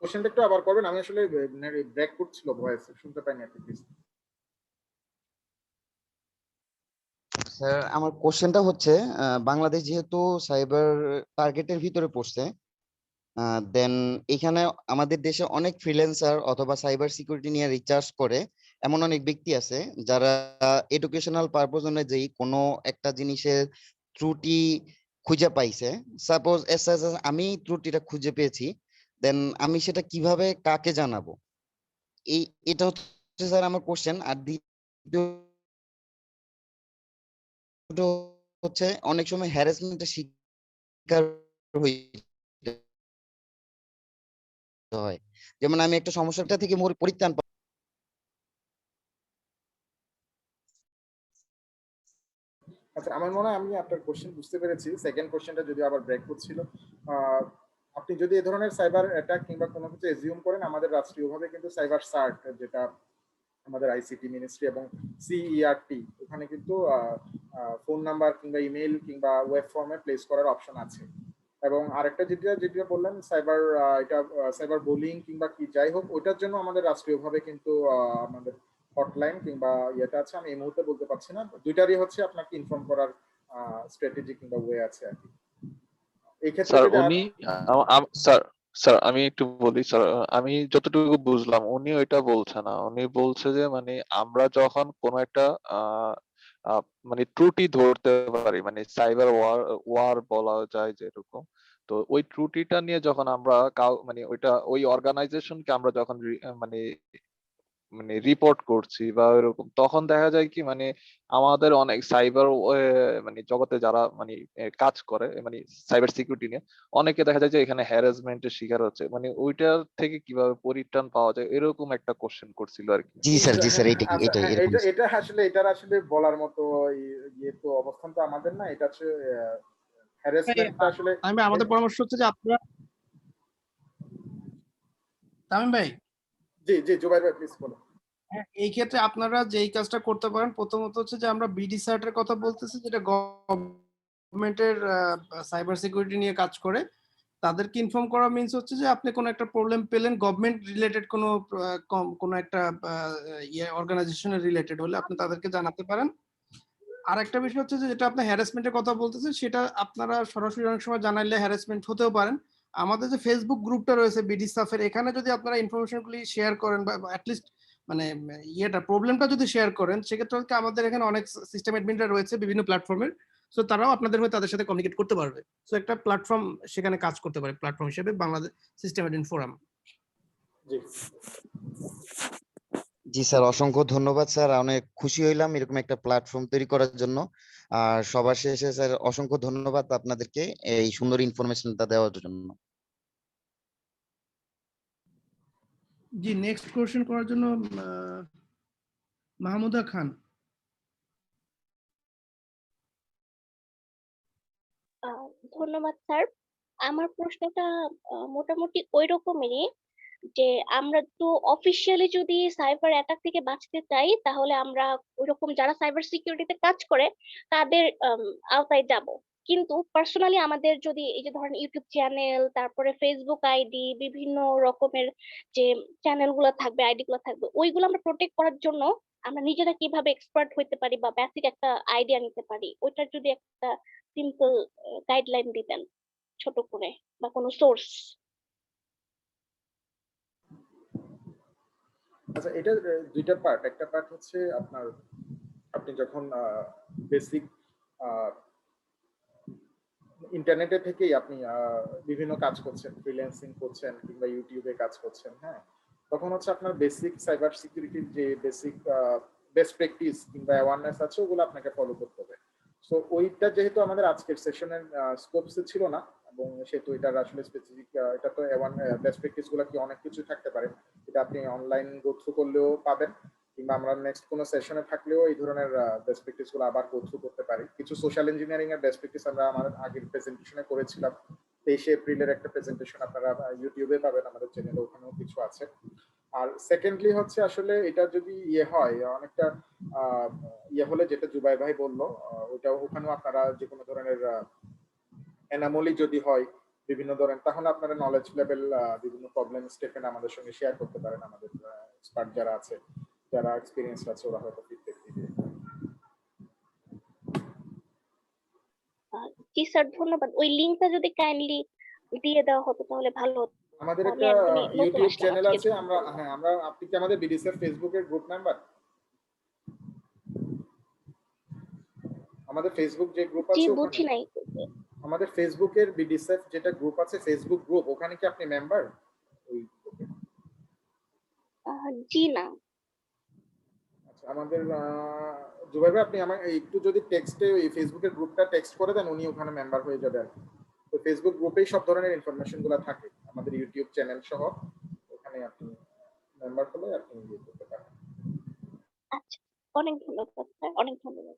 কোশ্চেনটা একটু আবার করবেন, আমি আসলে ব্রেক করছিল, ভয়েস শুনতে পাইনি আর কি, প্লিজ। স্যার আমার কোশ্চেনটা হচ্ছে বাংলাদেশ যেহেতু সাইবার টার্গেটের ভিতরে পড়ছে, দেন এখানে আমাদের দেশে অনেক ফ্রিল্যান্সার অথবা সাইবার সিকিউরিটি নিয়ে রিসার্চ করে এমন অনেক ব্যক্তি আছে যারা এডুকেশনাল পারপোজ অনুযায়ী কোনো একটা জিনিসের ত্রুটি খুঁজে পাইছে। সাপোজ আমি ত্রুটিটা খুঁজে পেয়েছি, দেন আমি সেটা কিভাবে কাকে জানাবো, এটা হচ্ছে স্যার আমার কোশ্চেন। আর দ্বিতীয় হচ্ছে অনেক সময় হ্যারাসমেন্টের শিকার হইতে হয়, যেমন আমি একটা সমস্যাটা থেকে পরিত্রাণ আচ্ছা, আমার মনে হয় আমি আপনার কোশ্চেন বুঝতে পেরেছি। সেকেন্ড কোশ্চেনটা যদি আবার ব্রেক করছিল, আপনি যদি এই ধরনের সাইবার অ্যাটাক কিংবা কোনো কিছু এজিউম করেন, আমাদের রাষ্ট্রীয়ভাবে কিন্তু সাইবার সার্ট, যেটা আমাদের আইসিটি মিনিস্ট্রি এবং সিইআরটি, ওখানে কিন্তু ফোন নাম্বার কিংবা ইমেল কিংবা ওয়েব ফর্মে প্লেস করার অপশন আছে। এবং আরেকটা যেটা যেটা বললেন সাইবার, এটা সাইবার বুলিং কিংবা কি যাই হোক, ওইটার জন্য আমাদের রাষ্ট্রীয়ভাবে কিন্তু আমাদের হটলাইন কিংবা ইয়েটা আছে। আমি এই মুহূর্তে বলতে পারছি না, দুইটারই হচ্ছে আপনাকে ইনফর্ম করার স্ট্র্যাটেজি কিংবা ওয়ে আছে আর কি। এই ক্ষেত্রে স্যার যদি উনি স্যার স্যার আমি একটু বলি স্যার, আমি যতটুকু বুঝলাম উনি ওইটা বলছে না, উনি বলছে যে মানে আমরা যখন কোনো একটা আহ আহ, মানে ত্রুটি ধরতে পারি, মানে সাইবার ওয়ার বলা যায় যেরকম, তো ওই ত্রুটিটা নিয়ে যখন আমরা মানে ওইটা ওই অর্গানাইজেশনকে আমরা যখন মানে মানে রিপোর্ট করছি বা এরকম, তখন দেখা যায় কি মানে আমাদের অনেক সাইবার মানে জগতে যারা মানে কাজ করে মানে সাইবার সিকিউরিটি নিয়ে, অনেকে দেখা যায় যে এখানে হ্যারাসমেন্টের শিকার হচ্ছে, মানে ওইটার থেকে কিভাবে পরিত্রাণ পাওয়া যায় এরকম একটা কোশ্চেন করছিল আর কি। জি স্যার, জি স্যার, এইটাই আচ্ছা, এটাই হ্যাঁ, এরকম। এটা আসলে এটার আসলে বলার মতো ইয়ে তো অবস্থান তো আমাদের না। এটা হচ্ছে হ্যারাসমেন্টটা আসলে আমি আমাদের পরামর্শ হচ্ছে যে আপনারা, তামিম ভাই, জি জি জুবাইর ভাই প্লিজ বলুন। এই ক্ষেত্রে আপনারা যেই কাজটা করতে পারেন, প্রথমত হচ্ছে যে আমরা বিডি সার্টের কথা বলতেছি, যেটা গভর্নমেন্টের সাইবার সিকিউরিটি নিয়ে কাজ করে। তাদেরকে ইনফর্ম করা মিন্স হচ্ছে যে আপনি কোনো একটা প্রবলেম পেলেন গভর্নমেন্ট রিলেটেড কোনো একটা অর্গানাইজেশনের রিলেটেড হলে আপনি তাদেরকে জানাতে পারেন। আর একটা বিষয় হচ্ছে যে যেটা আপনি হ্যারাসমেন্টের কথা বলতেছেন, সেটা আপনারা সরাসরি অনেক সময় জানাইলে হ্যারাসমেন্ট হতেও পারেন। আমাদের যে ফেসবুক গ্রুপটা রয়েছে বিডি স্টাফের, এখানে যদি আপনারা ইনফরমেশনগুলি শেয়ার করেন বা অ্যাটলিস্ট মানে প্রবলেমটা যদি শেয়ার করেন, সেক্ষেত্রে হচ্ছে আমাদের এখানে অনেক সিস্টেম অ্যাডমিনরা রয়েছে বিভিন্ন প্ল্যাটফর্মের, সো তারাও আপনাদের হয়ে তাদের সাথে কমিউনিকেট করতে পারবে। সো একটা প্ল্যাটফর্ম সেখানে কাজ করতে পারে, প্ল্যাটফর্ম হিসেবে বাংলাদেশ সিস্টেম অ্যাডমিন ফোরাম। জি জি স্যার, অসংখ্য ধন্যবাদ স্যার, অনেক খুশি হইলাম এরকম একটা প্ল্যাটফর্ম তৈরি করার জন্য। আর সবার শেষে স্যার অসংখ্য ধন্যবাদ আপনাদেরকে এই সুন্দর ইনফরমেশনটা দেওয়ার জন্য। জি, নেক্সট কোশ্চেন করার জন্য মাহমুদা খান। ধন্যবাদ স্যার। আমার প্রশ্নটা মোটামুটি ওই রকমেরই, যে আমরা তো অফিসিয়ালি যদি সাইবার অ্যাটাক থেকে বাঁচতে চাই, তাহলে আমরা ওইরকম যারা সাইবার সিকিউরিটিতে কাজ করে তাদের আওতায় যাব। কিন্তু পার্সোনালি আমাদের যদি এই যে ধরেন ইউটিউব চ্যানেল, তারপরে ফেসবুক আইডি, বিভিন্ন রকমের যে চ্যানেল গুলো থাকবে, আইডি গুলো থাকবে, ওইগুলো আমরা প্রোটেক্ট করার জন্য আমরা নিজেরা কিভাবে এক্সপার্ট হইতে পারি বা বেসিক একটা আইডিয়া নিতে পারি, ওইটার যদি একটা সিম্পল গাইডলাইন দিতেন ছোট করে, বা কোনো সোর্স। আচ্ছা, এটা দুইটা পার্ট। একটা পার্ট হচ্ছে আপনার, আপনি যখন বেসিক ইন্টারনেটে থেকেই আপনি বিভিন্ন কাজ করছেন, ফ্রিল্যান্সিং করছেন কিংবা ইউটিউবে কাজ করছেন, হ্যাঁ, তখন হচ্ছে আপনার বেসিক সাইবার সিকিউরিটির যে বেসিক বেস্ট প্র্যাকটিস কিংবা অ্যাওয়ারনেস আছে ওগুলো আপনাকে ফলো করতে হবে। সো ওইটা যেহেতু আমাদের আজকের সেশনের স্কোপসে ছিল না, এবং সেহেতু এটার আসলে স্পেসিফিক, এটা তো বেস্ট প্র্যাকটিস গুলো কি অনেক কিছু থাকতে পারে, এটা আপনি অনলাইন গো থ্রু করলেও পাবেন, কিংবা আমরা নেক্সট কোনো সেশনে থাকলেও এই ধরনের বেস্ট প্র্যাকটিস গুলো আবার গো থ্রু করতে পারি। কিছু সোশ্যাল ইঞ্জিনিয়ারিং এর বেস্ট প্র্যাকটিস আমরা আমাদের আগের প্রেজেন্টেশনে করেছিলাম। 23 এপ্রিলের একটা প্রেজেন্টেশন আপনারা ইউটিউবে পাবেন, আমাদের চ্যানেলে ওখানেও কিছু আছে। আর সেকেন্ডলি হচ্ছে আসলে এটা যদি ইয়ে হয় অনেকটা ইয়ে হলে, যেটা জুবাই ভাই বললো, ওটা ওখানেও আপনারা যে কোনো ধরনের অ্যানামলি যদি হয় বিভিন্ন ধরনের, তাহলে আপনারা নলেজ লেভেল বিভিন্ন প্রবলেম স্টেপেন আমাদের সঙ্গে শেয়ার করতে পারেন। আমাদের এক্সপার্ট যারা আছে, যারা এক্সপিরিয়েন্স আছে, ওরা হয়তো ফিডব্যাক দিবে। জি স্যার, ধন্যবাদ। ওই লিঙ্কটা যদি কাইন্ডলি দিয়ে দেওয়া হতো তাহলে ভালো হতো। আমাদের আমি একটা একদমই নতুন ইউটিউব আসলাম চ্যানেল আজকে। আছে, আমরা, হ্যাঁ, আমরা, আপনি কি আমাদের বিডিসির ফেসবুকের গ্রুপ মেম্বার? আমাদের ফেসবুক যে গ্রুপ জি, আছে ওখানে, বুঝি নাই। আমাদের ফেসবুকের বিডিসির যেটা গ্রুপ আছে, ফেসবুক গ্রুপ, ওখানে কি আপনি মেম্বার? ওই গ্রুপে? জি না। আচ্ছা, আমাদের জুবাই ভাই, আপনি আমাকে একটু যদি টেক্সটে ওই ফেসবুকের গ্রুপটা টেক্সট করে দেন, উনি ওখানে মেম্বার হয়ে যাবে আর কি। তো ফেসবুক গ্রুপেই সব ধরনের ইনফরমেশন গুলো থাকে, আমাদের ইউটিউব চ্যানেল সহ। ওখানে আপনি মেম্বার হলে আপনি ইয়ে করতে পারেন। আচ্ছা, অনেক ধন্যবাদ স্যার, অনেক ধন্যবাদ।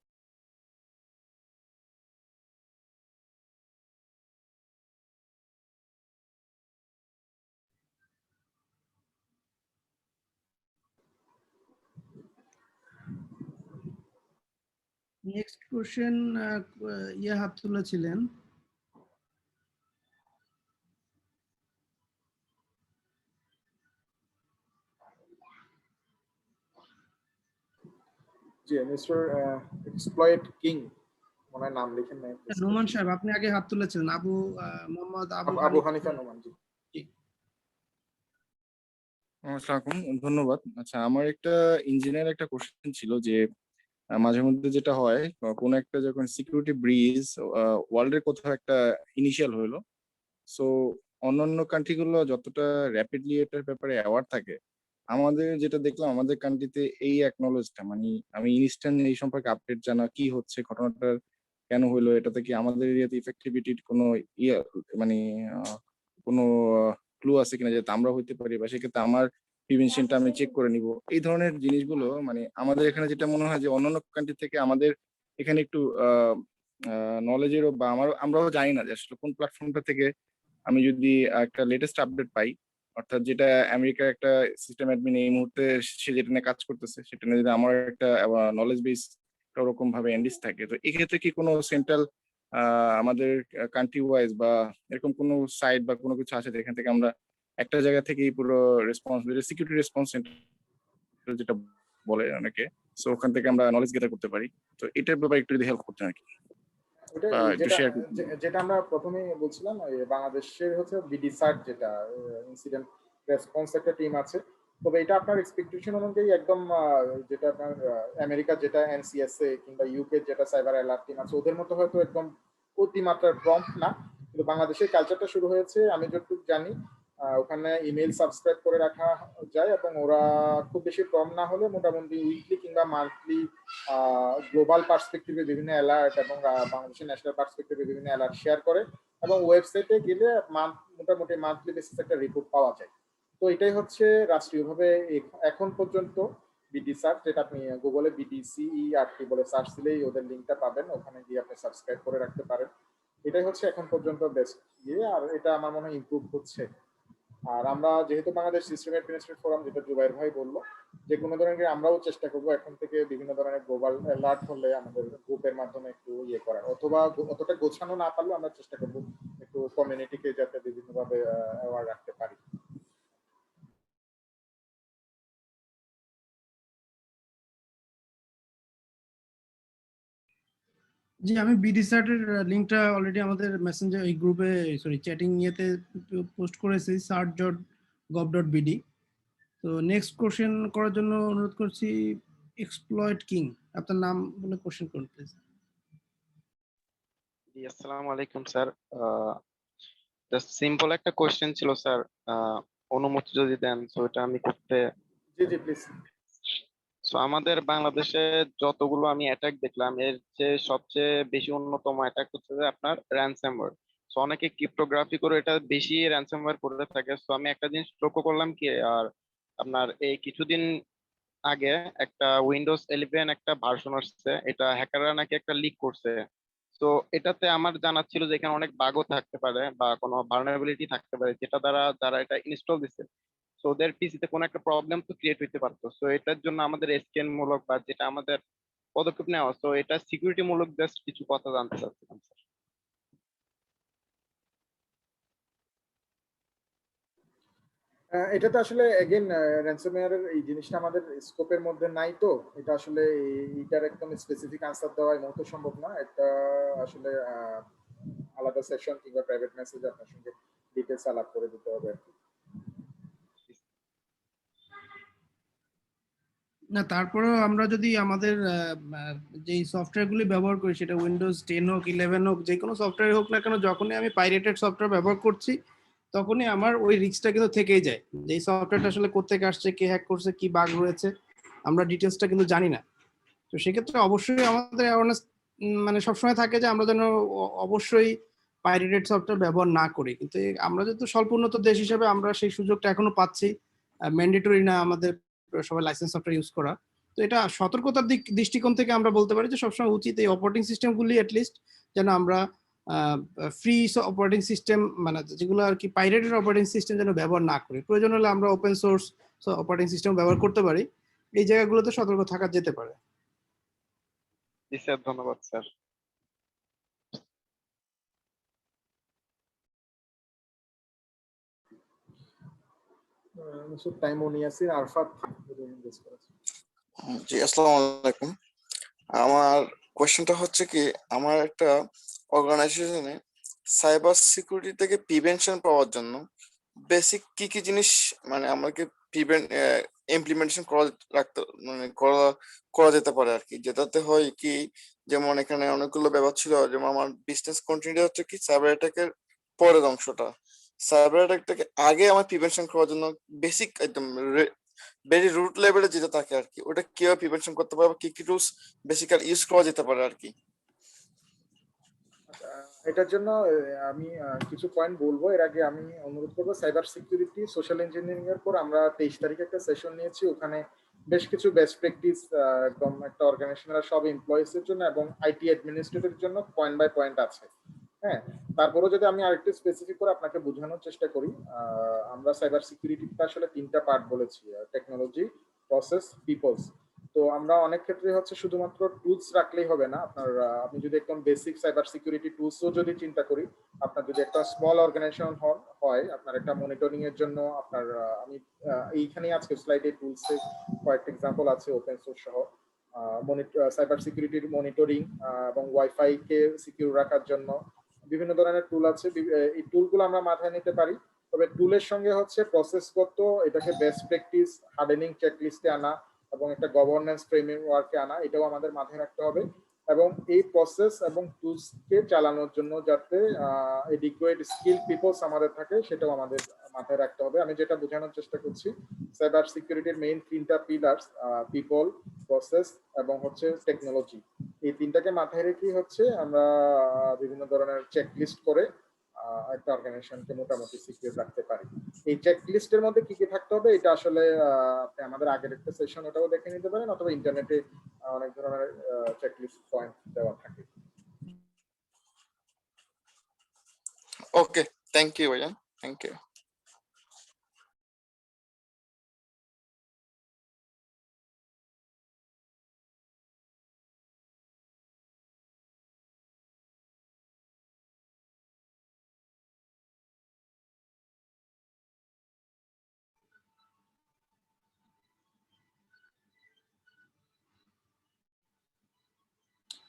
নেক্সট কোশ্চেন ইয়ে হাত তুলেছিলেন। জি, মিস্টার এক্সপ্লয়েট কিং, মনে হয় নাম লিখেন নাই। নোমান সাহেব, আপনি আগে হাত তুলেছিলেন। মোহাম্মদ আবু আবু হানিফ। হানিফা নোমান, জি। আসসালামু আলাইকুম, ধন্যবাদ। আচ্ছা, আমার একটা ইঞ্জিনিয়ার একটা কোশ্চেন ছিল যে মাঝে মধ্যে যেটা হয়, কোনো একটা যখন সিকিউরিটি ব্রিজ ওয়ার্ল্ডের কোথাও একটা ইনিশিয়াল হলো, সো অন্যান্য কান্ট্রি গুলো যতটা র্যাপিডলি এটার ব্যাপারে অ্যাওয়ার থাকে, আমাদের যেটা দেখলাম আমাদের কান্ট্রিতে এই অ্যাকনোলেজটা, মানে আমি ইনস্ট্যান্ট এই সম্পর্কে আপডেট জানা, কি হচ্ছে, ঘটনাটা কেন হলো, এটাতে কি আমাদের এরিয়াতে ইফেক্টিভিটির কোনো ইয়ে, মানে কোনো ক্লু আছে কিনা, যাতে আমরা হইতে পারি, বা সেক্ষেত্রে আমার প্রিভেনশনটা আমি চেক করে নিব। এই ধরনের জিনিসগুলো মানে আমাদের এখানে যেটা মনে হয় যে অন্যান্য কান্ট্রি থেকে আমাদের এখানে একটু নলেজেরও, বা আমরাও জানি না যে আসলে কোন প্ল্যাটফর্মটা থেকে আমি যদি একটা লেটেস্ট আপডেট পাই, অর্থাৎ যেটা আমেরিকার একটা সিস্টেম অ্যাডমিন এই মুহূর্তে সে যেটা নিয়ে কাজ করতেছে, সেটা নিয়ে যদি আমার একটা নলেজ বেস ওরকম ভাবে এন্ডিস থাকে, তো এক্ষেত্রে কি কোনো সেন্ট্রাল আমাদের কান্ট্রি ওয়াইজ বা এরকম কোনো সাইট বা কোনো কিছু আছে যেখান থেকে আমরা একটা জায়গা থেকেই পুরো রেসপন্সিবিলিটি, সিকিউরিটি রেসপন্স সেন্টার যেটা বলে অনেকে, সো ওখান থেকে আমরা নলেজ গেদার করতে পারি? তো এটার ব্যাপারে একটু যদি হেল্প করতেন আর কি, ওটা বা একটু যেটা শেয়ার। যেটা আমরা প্রথমে বলছিলাম, বাংলাদেশের হচ্ছে বিডিসার্ট, যেটা ইনসিডেন্ট রেসপন্স একটা টিম আছে। তবে এটা আপনার এক্সপেকটেশন অনুযায়ী একদম যেটা আপনার আমেরিকা যেটা এনসিএসএ কিংবা ইউকে যেটা সাইবার অ্যালার্ট টিম আছে, ওদের মতো হয়তো একদম অতিমাত্রার প্রম্পট না। কিন্তু বাংলাদেশের কালচারটা শুরু হয়েছে, আমি যতটুকু জানি, ওখানে ইমেল সাবস্ক্রাইব করে রাখা যায়, এবং ওরা খুব বেশি কম না হলে মোটামুটি উইকলি কিংবা মান্থলি গ্লোবাল পার্সপেক্টিভে বিভিন্ন অ্যালার্ট এবং বাংলাদেশের ন্যাশনাল পার্সপেক্টিভে বিভিন্ন অ্যালার্ট শেয়ার করে, এবং ওয়েবসাইটে গেলে মোটামুটি মান্থলি বেসিস একটা রিপোর্ট পাওয়া যায়। তো এটাই হচ্ছে রাষ্ট্রীয়ভাবে এখন পর্যন্ত বিডিসার্ট, যেটা আপনি গুগলে বিডিসিইআরটি বলে সার্চ দিলেই ওদের লিঙ্কটা পাবেন, ওখানে গিয়ে আপনি সাবস্ক্রাইব করে রাখতে পারেন। এটাই হচ্ছে এখন পর্যন্ত বেস্ট ইয়ে, আর এটা আমার মনে হয় ইমপ্রুভ হচ্ছে। আর আমরা যেহেতু বাংলাদেশ সিস্টেম অ্যাডমিনিস্ট্রেটর ফোরাম, যেটা জুবাইর ভাই বললো, যে কোনো ধরনের আমরাও চেষ্টা করবো এখন থেকে বিভিন্ন ধরনের গ্লোবাল অ্যালার্ট হলে আমাদের গ্রুপের মাধ্যমে একটু ইয়ে করার, অথবা অতটা গোছানো না পারলেও আমরা চেষ্টা করবো একটু কমিউনিটিকে যাতে বিভিন্নভাবে অ্যাওয়ার রাখতে পারি। জি, আমি বিডিসার্টের লিংকটা অলরেডি আমাদের মেসেঞ্জার এই গ্রুপে, সরি চ্যাটিং ইয়েতে পোস্ট করেছি, search.gov.bd। তো নেক্সট কোশ্চেন করার জন্য অনুরোধ করছি এক্সপ্লয়েট কিং, আপনার নাম বলে কোশ্চেন করুন প্লিজ। জি, আসসালামু আলাইকুম স্যার। জাস্ট সিম্পল একটা কোশ্চেন ছিল স্যার, অনুমতি যদি দেন তো এটা আমি করতে। জি জি প্লিজ। সো আমাদের বাংলাদেশে যতগুলো আমি অ্যাটাক দেখলাম, এর যে সবচেয়ে বেশি অন্যতম অ্যাটাক হচ্ছে যে আপনার র্যানসামওয়্যার। সো অনেকে ক্রিপ্টোগ্রাফি করে এটা বেশি র্যানসামওয়্যার করে থাকে। সো আমি একটা জিনিস লক্ষ্য করলাম কি, আর আপনার এই কিছুদিন আগে একটা উইন্ডোজ 11 একটা ভার্সন আসছে, এটা হ্যাকাররা নাকি একটা লিক করছে। তো এটাতে আমার জানা ছিল যে এখানে অনেক বাগও থাকতে পারে বা কোনো ভালনারেবিলিটি থাকতে পারে, যেটা দ্বারা যারা এটা ইনস্টল দিচ্ছে, তো ওদের পিসিতে কোনো একটা প্রবলেম তো ক্রিয়েট হইতে পারতো। তো এটার জন্য আমাদের স্ক্যান মূলক বা যেটা আমাদের পদক্ষেপ নেওয়া, তো এটা সিকিউরিটি মূলক জাস্ট কিছু কথা জানতে চাচ্ছিলাম স্যার। এটা তো আসলে এগেন র্যানসমওয়্যারের এই জিনিসটা আমাদের স্কোপের মধ্যে নাই, তো এটা আসলে এইটার একদম স্পেসিফিক আনসার দেওয়া এই মুহূর্তে সম্ভব না। এটা আসলে আলাদা সেশন কিংবা প্রাইভেট মেসেজ আপনার সঙ্গে ডিটেলস আলাপ করে দিতে হবে আর কি। না, তারপরেও আমরা যদি আমাদের যে সফটওয়্যারগুলি ব্যবহার করি, সেটা উইন্ডোজ 10 হোক, 11 হোক, যে কোনো সফটওয়্যার হোক না কেন, যখনই আমি পাইরেটেড সফটওয়্যার ব্যবহার করছি তখনই আমার ওই রিস্কটা কিন্তু থেকেই যায়, যে এই সফটওয়্যারটা আসলে কোত্থেকে আসছে, কে হ্যাক করছে, কি বাগ রয়েছে, আমরা ডিটেলসটা কিন্তু জানি না। তো সেক্ষেত্রে অবশ্যই আমাদের অ্যাওয়ারনেস মানে সবসময় থাকে যে আমরা যেন অবশ্যই পাইরেটেড সফটওয়্যার ব্যবহার না করি। কিন্তু আমরা যেহেতু স্বল্প উন্নত দেশ হিসেবে আমরা সেই সুযোগটা এখনো পাচ্ছি, ম্যান্ডেটরি না আমাদের সবাই লাইসেন্স সফটওয়্যার ইউজ করা। তো এটা সতর্কতার দৃষ্টিকোণ থেকে আমরা বলতে পারি যে সবসময় উচিত এই অপারেটিং সিস্টেমগুলি অ্যাটলিস্ট যেন আমরা ফ্রি অপারেটিং সিস্টেম, মানে যেগুলো আর কি পাইরেটেড অপারেটিং সিস্টেম যেন ব্যবহার না করি। প্রয়োজন হলে আমরা ওপেন সোর্স অপারেটিং সিস্টেম ব্যবহার করতে পারি। এই জায়গাগুলোতে সতর্ক থাকা যেতে পারে। জি স্যার, ধন্যবাদ sir. Time Yasir Arfat invest করেছে। জি, আসসালামু আলাইকুম। আমার কোয়েশ্চেনটা হচ্ছে কি, আমার একটা অর্গানাইজেশনে সাইবার সিকিউরিটি থেকে প্রিভেনশন পাওয়ার জন্য বেসিক কি কি জিনিস মানে আমাকে ইমপ্লিমেন্টেশন করা রাখতে মানে করা যেতে পারে আর কি, যেটাতে হয় কি, যেমন এখানে অনেকগুলো ব্যাপার ছিল, যেমন আমার বিজনেস কন্টিনিউ হচ্ছে কি সাইবার অ্যাটাকের পরের অংশটা, সাইবার অ্যাটাক থেকে আগে আমার প্রিভেনশন করার জন্য বেসিক একদম ভেরি রুট লেভেলে যেটা থাকে আর কি, ওটা কিভাবে প্রিভেনশন করতে পারবো, কি কি টুলস বেসিক্যালি ইউজ করা যেতে পারে আর কি। এটার জন্য আমি কিছু পয়েন্ট বলবো। এর আগে আমি অনুরোধ করবো, সাইবার সিকিউরিটি সোশ্যাল ইঞ্জিনিয়ারিং এর পর আমরা 23 তারিখে একটা সেশন নিয়েছি, ওখানে বেশ কিছু বেস্ট প্র্যাকটিস একদম একটা অর্গানাইজেশনের সব এমপ্লয়িজ এর জন্য এবং আইটি অ্যাডমিনিস্ট্রেটরের জন্য পয়েন্ট বাই পয়েন্ট আছে। হ্যাঁ, তারপরেও যদি আমি আরেকটু স্পেসিফিক করে আপনাকে বোঝানোর চেষ্টা করি, আমরা সাইবার সিকিউরিটিটা আসলে 3টা পার্ট বলেছি, টেকনোলজি, প্রসেস, পিপলস। তো আমরা অনেক ক্ষেত্রে হচ্ছে শুধুমাত্র টুলস রাখলেই হবে না আপনার, আপনি যদি একদম বেসিক সাইবার সিকিউরিটি টুলসও যদি চিন্তা করি, আপনার যদি একটা স্মল অর্গানাইজেশন হয়, আপনার একটা মনিটরিং এর জন্য আপনার আমি এইখানে আজকে স্লাইডে টুলসে কয়েকটা এক্সাম্পল আছে ওপেন সোর্স সহ, সাইবার সিকিউরিটির মনিটরিং এবং ওয়াইফাই কে সিকিউর রাখার জন্য বিভিন্ন ধরনের টুল আছে। এই টুলগুলো আমরা মাথায় নিতে পারি, তবে টুলের সঙ্গে হচ্ছে প্রসেসগত এটাকে বেস্ট প্র্যাকটিস হার্ডেনিং চেকলিস্টে আনা এবং একটা গভর্নেন্স ফ্রেমওয়ার্কে আনা, এটাও আমাদের মাথায় রাখতে হবে। এবং এই প্রসেস এবং টুলসকে চালানোর জন্য যাতে এডিকুয়েট স্কিল পিপলস আমাদের থাকে, সেটাও আমাদের মাথায় রাখতে হবে। আমি যেটা বোঝানোর চেষ্টা করছি, সাইবার সিকিউরিটির মেইন 3টা পিলার্স, পিপল, প্রসেস এবং হচ্ছে টেকনোলজি, এই 3টাকে মাথায় রেখেই হচ্ছে আমরা বিভিন্ন ধরনের চেকলিস্ট করে একটা অর্গানাইজেশনকে মোটামুটি সিকিউর রাখতে পারি। এই চেকলিস্টের মধ্যে কি কি থাকতে হবে, এটা আসলে আপনি আমাদের আগের একটা সেশন ওটাও দেখে নিতে পারেন, অথবা ইন্টারনেটে অনেক ধরনের চেকলিস্ট পয়েন্ট দেওয়া থাকে। ওকে, থ্যাংক ইউ ভাইয়া, থ্যাংক ইউ।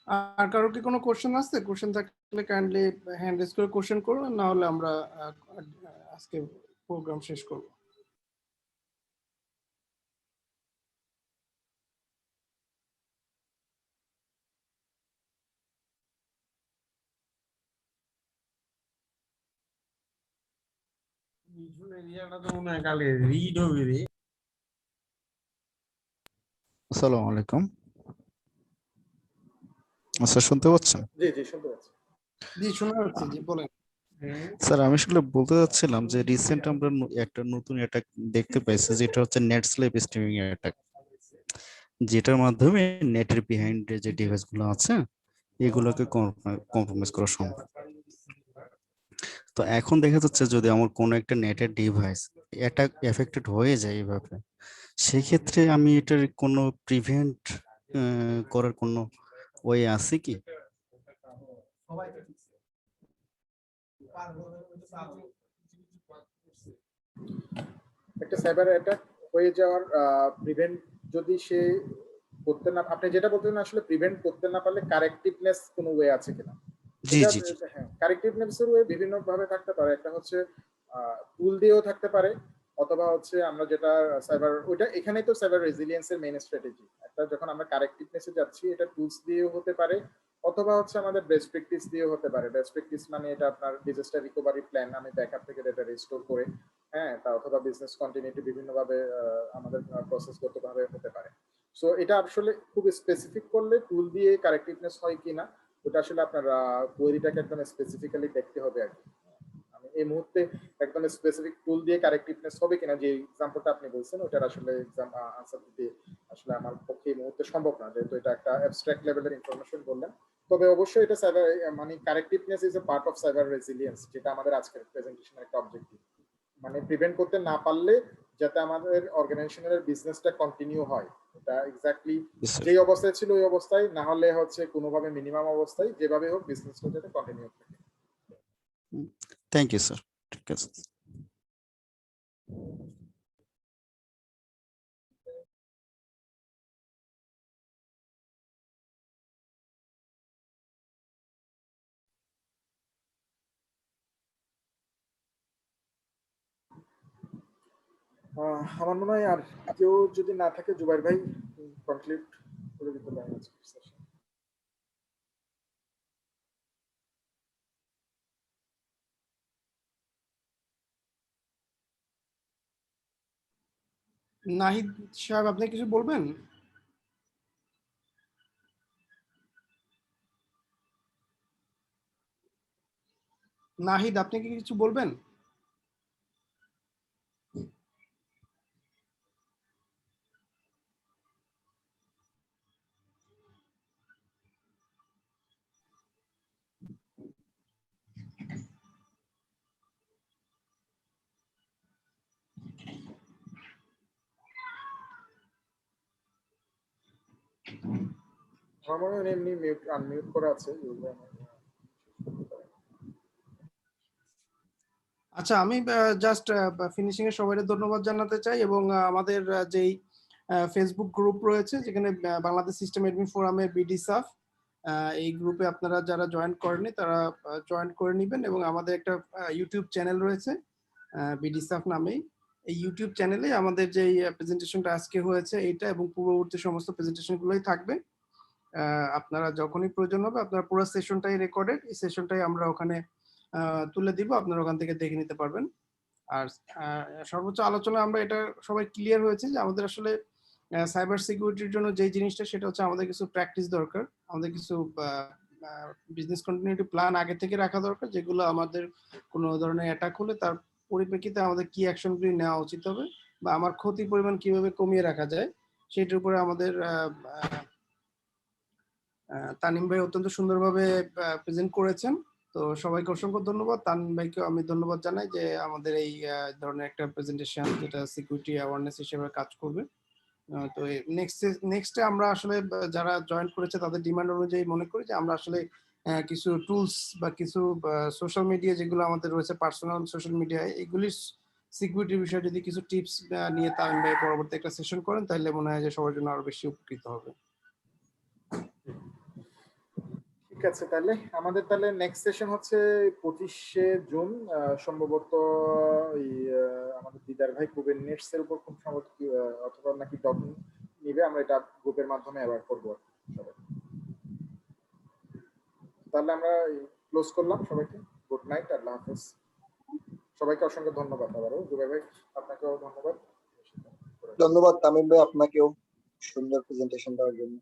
আর কারো কি কোনো কোশ্চেন আছে? কোশ্চেন থাকলে কাইন্ডলি হ্যান্ড রেজ করে কোশ্চেন করো, না হলে আমরা আজকে প্রোগ্রাম শেষ করব। আসসালামু আলাইকুম। আচ্ছা, শুনতে পাচ্ছেন? জি জি শুনতে পাচ্ছি। জি শোনা যাচ্ছে, জি বলেন। স্যার, আমি আসলে বলতে চাচ্ছিলাম যে রিসেন্ট আমরা একটা নতুন অ্যাটাক দেখতে পাইছি, যেটা হচ্ছে নেট স্লেভ স্ট্রিমিং অ্যাটাক, যেটার মাধ্যমে নেটের বিহাইন্ড যে ডিভাইস গুলো আছে এগুলোকে কম্প্রোমাইজ করা সম্ভব। তো এখন দেখা যাচ্ছে যদি আমার কোনো একটা নেটের ডিভাইস অ্যাটাক এফেক্টেড হয়ে যায় এইভাবে, সেক্ষেত্রে আমি এটার কোনো প্রিভেন্ট করার কোনো ওয়ে আছে কি? একটা সাইবার অ্যাটাক হয়ে যাওয়ার প্রিভেন্ট যদি সে করতে না, আপনি যেটা বলতেন আসলে প্রিভেন্ট করতে না পারলে কারেক্টিভনেস কোনো ওয়ে আছে কিনা? জি এটা জি জি। হ্যাঁ, কারেক্টিভনেস এর ওয়ে বিভিন্ন ভাবে থাকতে পারে। একটা হচ্ছে টুল দিয়েও থাকতে পারে, অথবা হচ্ছে আমরা যেটা সাইবার, ওইটা এখানেই তো সাইবার রেজিলিয়েন্স এর মেইন স্ট্র্যাটেজি। একটা যখন আমরা কারেক্টিভনেসে যাচ্ছি, এটা টুলস দিয়েও হতে পারে, অথবা হচ্ছে আমাদের বেস্ট প্র্যাকটিস দিয়েও হতে পারে। বেস্ট প্র্যাকটিস মানে এটা আপনার ডিজাস্টার রিকভারি প্ল্যান, আমি ব্যাকআপ থেকে ডেটা রিস্টোর করে, হ্যাঁ, তা অথবা বিজনেস কন্টিনিউটি বিভিন্নভাবে আমাদের প্রসেসগতভাবে হতে পারে। সো এটা আসলে খুব স্পেসিফিক করলে টুল দিয়ে কারেক্টিভনেস হয় কিনা, ওটা আসলে আপনার কোয়েরিটাকে একদম স্পেসিফিক্যালি দেখতে হবে আর কি। আমি এই মুহূর্তে একদম স্পেসিফিক টুল দিয়ে কারেক্টিভনেস হবে কিনা, যে এক্সাম্পলটা আপনি বলছেন ওটার আসলে আনসার দিতে আসলে আমার পক্ষে এই মুহূর্তে সম্ভব না, যেহেতু এটা একটা অ্যাবস্ট্রাক্ট লেভেলের ইনফরমেশন বললেন। তবে অবশ্যই এটা সাইবার, মানে correctiveness is a part of cyber resilience, যেটা আমাদের আজকের প্রেজেন্টেশনের একটা অবজেক্টিভ। মানে প্রিভেন্ট করতে না পারলে যাতে আমাদের অর্গানাইজেশনের বিজনেসটা কন্টিনিউ হয়, এটা এক্স্যাক্টলি স্যার, যেই অবস্থায় ছিল ওই অবস্থায়, না হলে হচ্ছে কোনোভাবে মিনিমাম অবস্থায় যেভাবে হোক বিজনেসটা যাতে কন্টিনিউ থাকে। Thank you sir. ঠিক আছে। আমার মনে হয় আর কেউ যদি না থাকে, জুবাইর ভাই কমপ্লিট করে দিতে পারেন আজকের session। নাহিদ সাহেব, আপনি কিছু বলবেন? নাহিদ, আপনি কি কিছু বলবেন? আমার মনে হয় এমনি মিউট আনমিউট করা আছে। আচ্ছা, আমি জাস্ট ফিনিশিং এর সবাইকে ধন্যবাদ জানাতে চাই, এবং আমাদের যেই ফেসবুক গ্রুপ রয়েছে, যেখানে বাংলাদেশ সিস্টেম এডমিন ফোরামের বিডি সাফ, এই গ্রুপে আপনারা যারা জয়েন করেননি তারা জয়েন করে নেবেন। এবং আমাদের একটা ইউটিউব চ্যানেল রয়েছে বিডি সাফ নামেই। এই ইউটিউব চ্যানেলে আমাদের যে প্রেজেন্টেশনটা আজকে হয়েছে এইটা এবং পূর্ববর্তী সমস্ত প্রেজেন্টেশন গুলোই থাকবে। আপনারা যখনই প্রয়োজন হবে, আপনারা পুরো সেশনটাই রেকর্ডেড, এই সেশনটাই আমরা ওখানে তুলে দিব, আপনারা ওখান থেকে দেখে নিতে পারবেন। আর সর্বোচ্চ আলোচনা আমরা এটা সবাই ক্লিয়ার হয়েছে যে আমাদের আসলে সাইবার সিকিউরিটির জন্য যে জিনিসটা, সেটা হচ্ছে আমাদের কিছু প্র্যাকটিস দরকার, আমাদের কিছু বিজনেস কন্টিনিউটি প্ল্যান আগে থেকে রাখা দরকার, যেগুলো আমাদের কোনো ধরনের অ্যাটাক হলে তার পরিপ্রেক্ষিতে আমাদের কি অ্যাকশনগুলি নেওয়া উচিত হবে, বা আমার ক্ষতির পরিমাণ কিভাবে কমিয়ে রাখা যায়, সেটার উপরে আমাদের তানিম ভাই অত্যন্ত সুন্দরভাবে প্রেজেন্ট করেছেন। তো সবাইকে অসংখ্য ধন্যবাদ। তানিম ভাইকে আমি ধন্যবাদ জানাই যে আমাদের এই ধরনের একটা প্রেজেন্টেশন, যেটা সিকিউরিটি অ্যাওয়ারনেস হিসেবে কাজ করবে। তো নেক্সটে আমরা আসলে যারা জয়েন করেছে তাদের ডিমান্ড অনুযায়ী মনে করি যে আমরা আসলে কিছু টুলস বা কিছু সোশ্যাল মিডিয়া যেগুলো আমাদের রয়েছে, পার্সোনাল সোশ্যাল মিডিয়ায়, এগুলির সিকিউরিটির বিষয়ে যদি কিছু টিপস নিয়ে তানিম ভাই পরবর্তী একটা সেশন করেন, তাহলে মনে হয় যে সবার জন্য আরো বেশি উপকৃত হবে। আছে, তাহলে আমাদের নেক্সট সেশন হচ্ছে 25শে জুন, সম্ভবত এই আমাদের দিদার ভাই কুবের নেটস এর উপর খুব সম্ভবত অথবা নাকি টপিক নিবে, আমরা এটা গ্রুপের মাধ্যমে অ্যাওয়ার করবো আর কি সবাই। তাহলে আমরা ক্লোজ করলাম, সবাইকে গুড নাইট, আল্লাহ হাফেজ। সবাইকে অসংখ্য ধন্যবাদ। আবারও জুবাই ভাই আপনাকেও ধন্যবাদ। ধন্যবাদ তামিম ভাই আপনাকেও সুন্দর প্রেজেন্টেশন দেওয়ার জন্য।